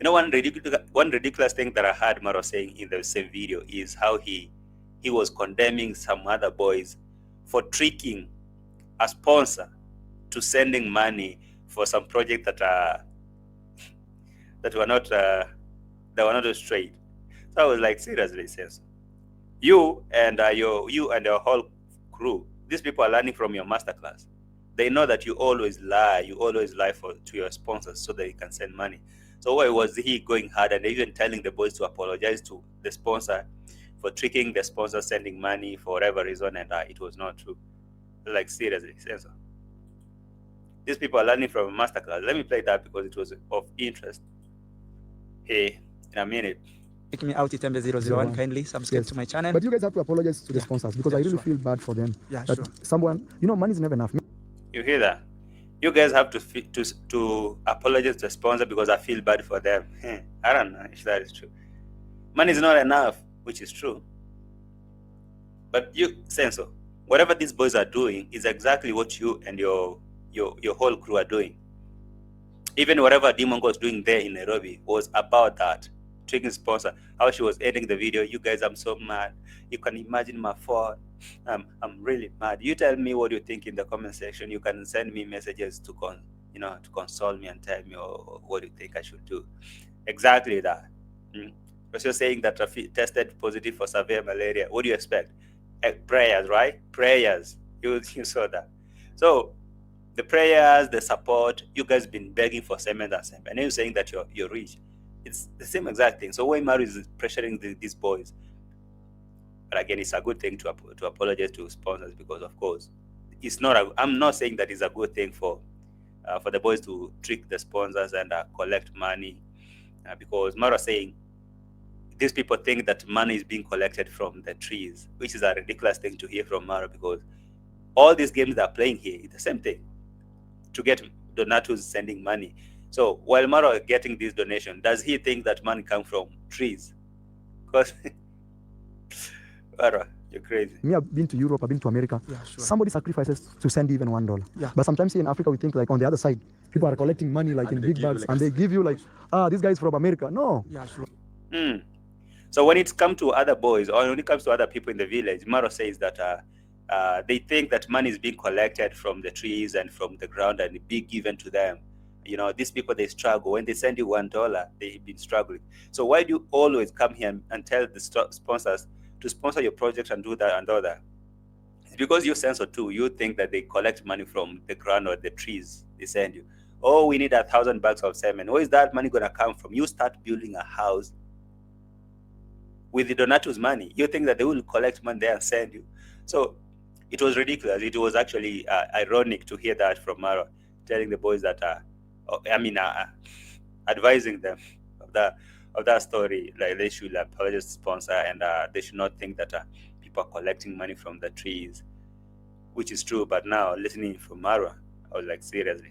You know, one ridiculous thing that I heard Marwa saying in the same video is how he was condemning some other boys for tricking a sponsor to sending money for some project that were not straight. So I was like, seriously, Seno, you and your whole crew, these people are learning from your masterclass. They know that you always lie to your sponsors so that they can send money. So why was he going hard and even telling the boys to apologize to the sponsor for tricking the sponsor, sending money for whatever reason, and it was not true? Like, seriously, Seno, these people are learning from a masterclass. Let me play that because it was of interest. Hey, in a minute. Check me out, Itembe001. Kindly subscribe to my channel. But you guys have to apologize to the sponsors, because I really feel bad for them. Yeah, that sure. Someone, you know, money is never enough. You hear that? You guys have to apologize to the sponsor because I feel bad for them. I don't know if that is true. Money is not enough, which is true. But you, Seno, whatever these boys are doing is exactly what you and your whole crew are doing. Even whatever Dimango was doing there in Nairobi was about that. Tricking sponsor, how she was editing the video. You guys, I'm so mad. You can imagine my phone. I'm really mad. You tell me what you think in the comment section. You can send me messages to console me and tell me what you think I should do. Exactly that. Because you're saying that I tested positive for severe malaria. What do you expect? Prayers, right? Prayers. You saw that. So the prayers, the support, you guys been begging for semen and semen. And you're saying that you're rich. It's the same exact thing. So why Marwa is pressuring these boys? But again, it's a good thing to apologize to sponsors, because of course it's not. I'm not saying that it's a good thing for the boys to trick the sponsors and collect money, because Marwa saying these people think that money is being collected from the trees, which is a ridiculous thing to hear from Marwa, because all these games they're playing here is the same thing, to get Donatus sending money. So while Marwa getting this donation, does he think that money comes from trees? Because Marwa, you're crazy. Me, I've been to Europe, I've been to America. Yeah, sure. Somebody sacrifices to send even $1. Yeah. But sometimes here in Africa, we think like on the other side, people are collecting money like in big bags, and they give you like, this guy's from America. No. Yeah, sure. So when it comes to other boys, or when it comes to other people in the village, Marwa says that they think that money is being collected from the trees and from the ground and be given to them. You know, these people, they struggle. When they send you $1, they've been struggling. So why do you always come here and tell the sponsors to sponsor your project and do that and all that? It's because you Seno too. You think that they collect money from the ground or the trees they send you. Oh, we need 1,000 bags of semen. Where is that money gonna come from? You start building a house. with the donators' money. You think that they will collect money there and send you. So it was ridiculous. It was actually ironic to hear that from Marwa, telling the boys that, advising them of that story, like they should apologize to sponsor, and they should not think that people are collecting money from the trees, which is true. But now listening from Marwa, I was like, seriously.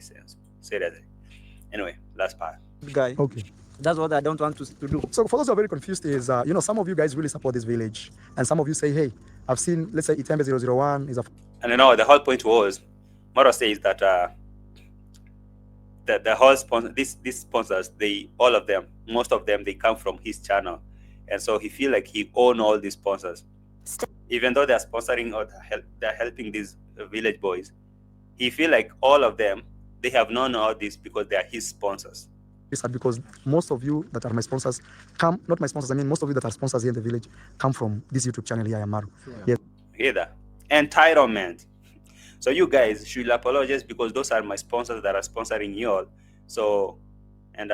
Anyway, last part. Guy. Okay. That's what I don't want to do. So for those who are very confused is, some of you guys really support this village, and some of you say, hey, I've seen, let's say, Itembe 001 is a... And the whole point was, Marwa says that the whole these sponsors, all of them, most of them, they come from his channel, and so he feel like he own all these sponsors, even though they're sponsoring or they're helping these village boys. He feel like all of them, they have known all this because they are his sponsors. Because most of you that are my sponsors come, not my sponsors, I mean most of you that are sponsors here in the village come from this YouTube channel here, Marwa. Yes. Hear that? Entitlement. So you guys should apologize because those are my sponsors that are sponsoring you all. So, and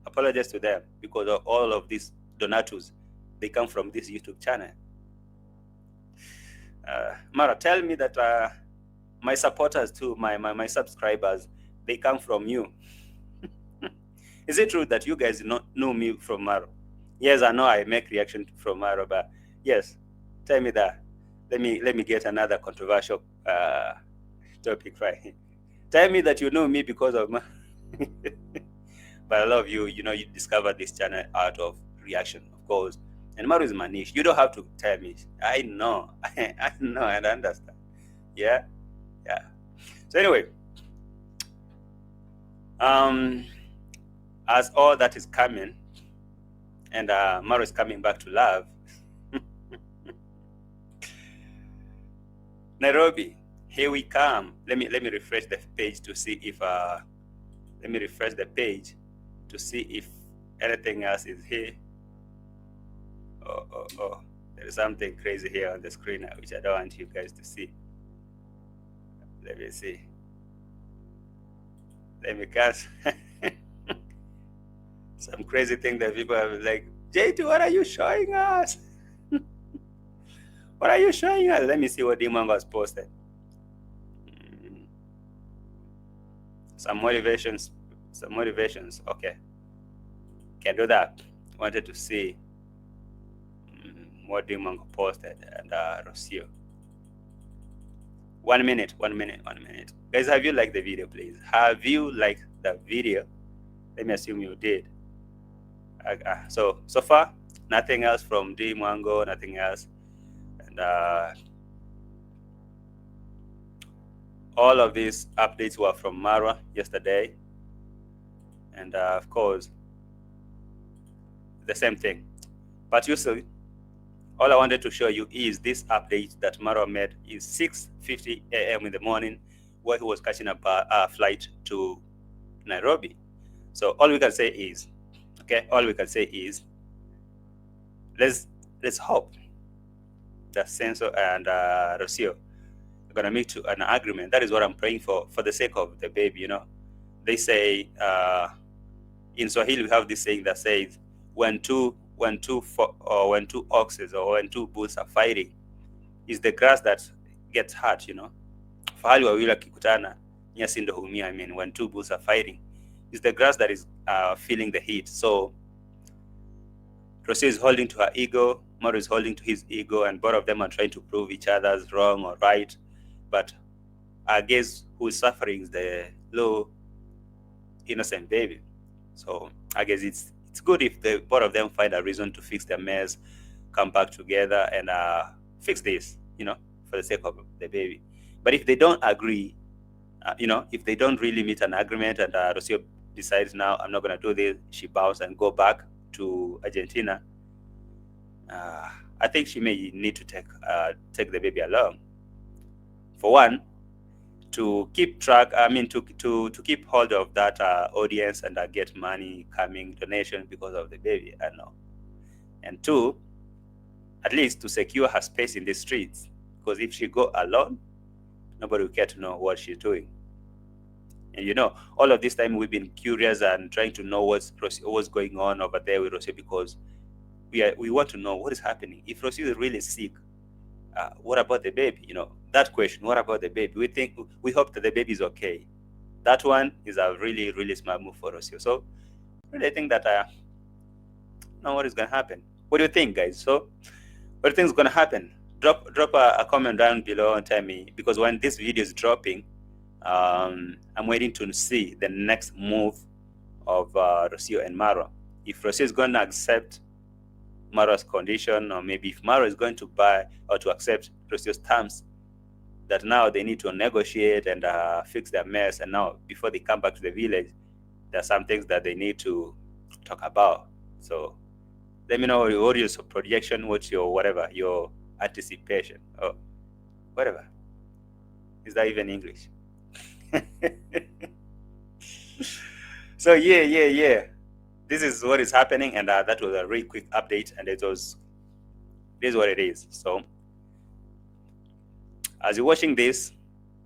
apologize to them because of all of these donators, they come from this YouTube channel. Marwa, tell me that my supporters too, my subscribers, they come from you. Is it true that you guys not know me from Marwa? Yes, I know I make reaction from Marwa, but yes, tell me that. Let me get another controversial topic right here. Tell me that you know me because of Marwa. But I love you. You discovered this channel out of reaction, of course. And Marwa is my niche. You don't have to tell me. I know. I know and understand. Yeah? Yeah. So anyway, as all that is coming, and Marwa is coming back to love, Nairobi, here we come. Let me refresh the page to see if anything else is here. Oh, there is something crazy here on the screen which I don't want you guys to see. Let me see. Let me cast some crazy thing that people are like, JT, what are you showing us? What are you showing us? Let me see what Dimango has posted. Some motivations. Okay, can do that. Wanted to see what Dimango posted and Rocio. 1 minute. Guys, have you liked the video, please? Have you liked the video? Let me assume you did. So far, nothing else from DEE MWANGO, nothing else. And all of these updates were from Marwa yesterday. And of course, the same thing. But you see, all I wanted to show you is this update that Marwa made is 6:50 a.m. in the morning, where he was catching a flight to Nairobi. So all we can say is, let's hope that Seno and Rocio are gonna meet to an agreement. That is what I'm praying for the sake of the baby. They say in Swahili we have this saying that says when two oxes or when two bulls are fighting, is the grass that gets hurt. Fahali wawili wakikutana, nyasi ndo huumia. I mean, when two bulls are fighting, is the grass that is feeling the heat. So Rocio is holding to her ego, Marwa is holding to his ego, and both of them are trying to prove each other's wrong or right. But I guess who is suffering is the low, innocent baby. So I guess it's good if both of them find a reason to fix their mess, come back together and fix this, for the sake of the baby. But if they don't agree, if they don't really meet an agreement and Rocio decides now, I'm not going to do this, she bows and go back to Argentina, I think she may need to take the baby along. For one, to keep track, to keep hold of that audience and get money coming, donation because of the baby, I know. And two, at least to secure her space in the streets, because if she go alone, nobody will care to know what she's doing. And all of this time we've been curious and trying to know what's going on over there with Rocio, because we want to know what is happening. If Rocio is really sick, what about the baby? You know, that question, what about the baby? We hope that the baby is okay. That one is a really, really smart move for Rocio. So really, I think that know what is going to happen. What do you think, guys? So what do you think is going to happen? Drop a comment down below and tell me, because when this video is dropping, I'm waiting to see the next move of Rocio and MARWA. If Rocio is going to accept MARWA's condition, or maybe if MARWA is going to buy or to accept Rocio's terms, that now they need to negotiate and fix their mess. And now, before they come back to the village, there are some things that they need to talk about. So let me know what is your projection, what's your whatever, your anticipation, or whatever. Is that even English? So yeah. This is what is happening, and that was a really quick update, and this is what it is. So as you're watching this,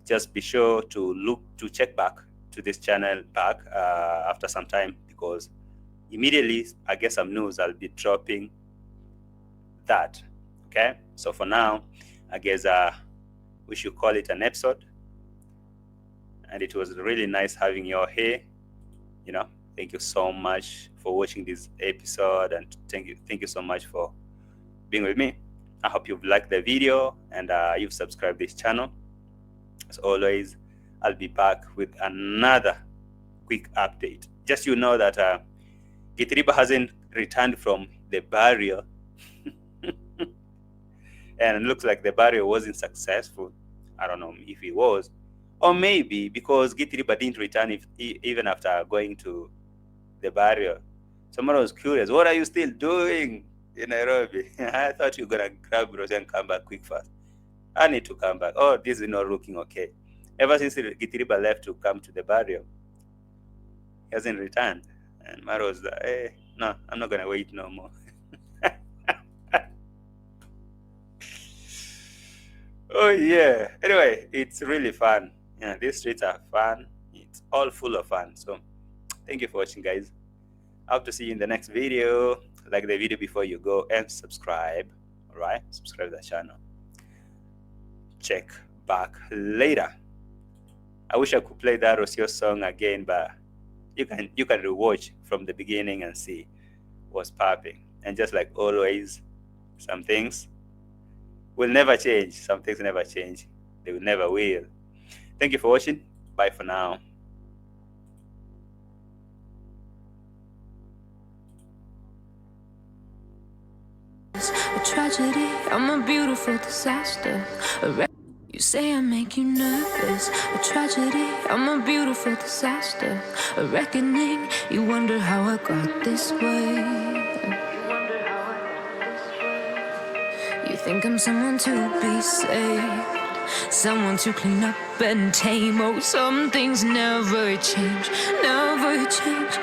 just be sure to check back to this channel after some time, because immediately I get some news, I'll be dropping that. Okay, so for now, I guess we should call it an episode. And it was really nice having you all here. You know, thank you so much for watching this episode, and thank you so much for being with me. I hope you've liked the video and you've subscribed this channel. As always, I'll be back with another quick update. Just you know that Gitiriba hasn't returned from the burial. And it looks like the burial wasn't successful. I don't know if it was. Or maybe because Gitiriba didn't return even after going to the burial. Someone was curious, what are you still doing in Nairobi? I thought you were going to grab Rocio and come back quick fast. I need to come back. Oh, this is not looking okay. Ever since Gitiriba left to come to the burial, he hasn't returned. And Maro was like, hey, no, I'm not going to wait no more. Oh, yeah. Anyway, it's really fun. Yeah, these streets are fun. It's all full of fun. So thank you for watching, guys. I hope to see you in the next video. Like the video before you go, and subscribe. All right, subscribe to the channel. Check back later. I wish I could play that Rocio song again, but you can rewatch from the beginning and see what's popping. And just like always, some things will never change. Some things never change. They will never will. Thank you for watching. Bye for now. A tragedy, I'm a beautiful disaster. You say I make you nervous. A tragedy, I'm a beautiful disaster. A reckoning, you wonder how I got this way. You think I'm someone to be saved, someone to clean up and tame. Oh, some things never change, never change.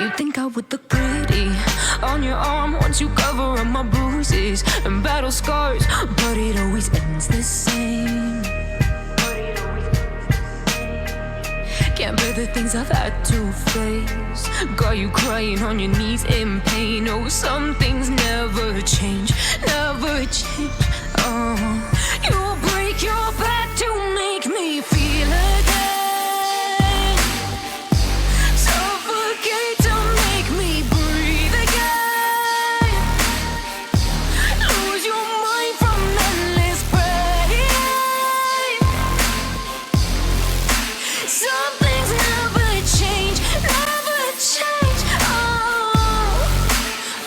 You think I would look pretty on your arm once you cover up my bruises and battle scars, but it always ends the same. Can't bear the things I've had to face. Got you crying on your knees in pain. Oh, some things never change, never change. You'll break your back to make me feel again. Suffocate to make me breathe again. Lose your mind from endless pain. Some things never change, never change.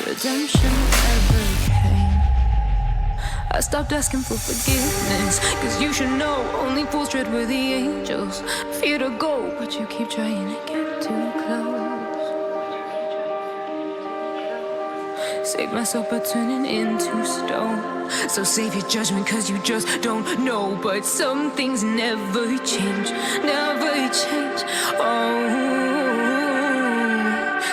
Redemption never came. I stopped asking for forgiveness, cause you should know only fools tread where the angels fear to go, but you keep trying to get too close. Save myself by turning into stone. So save your judgment cause you just don't know. But some things never change, never change.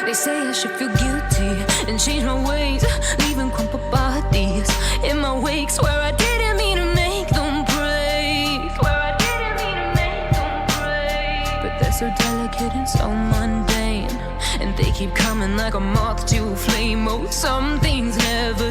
They say I should feel guilty and change my ways, leaving crumpled bodies in my wake. Swear I didn't mean to make them break. Swear I didn't mean to make them break. but they're so delicate and so mundane, and they keep coming like a moth to a flame. Oh, some things never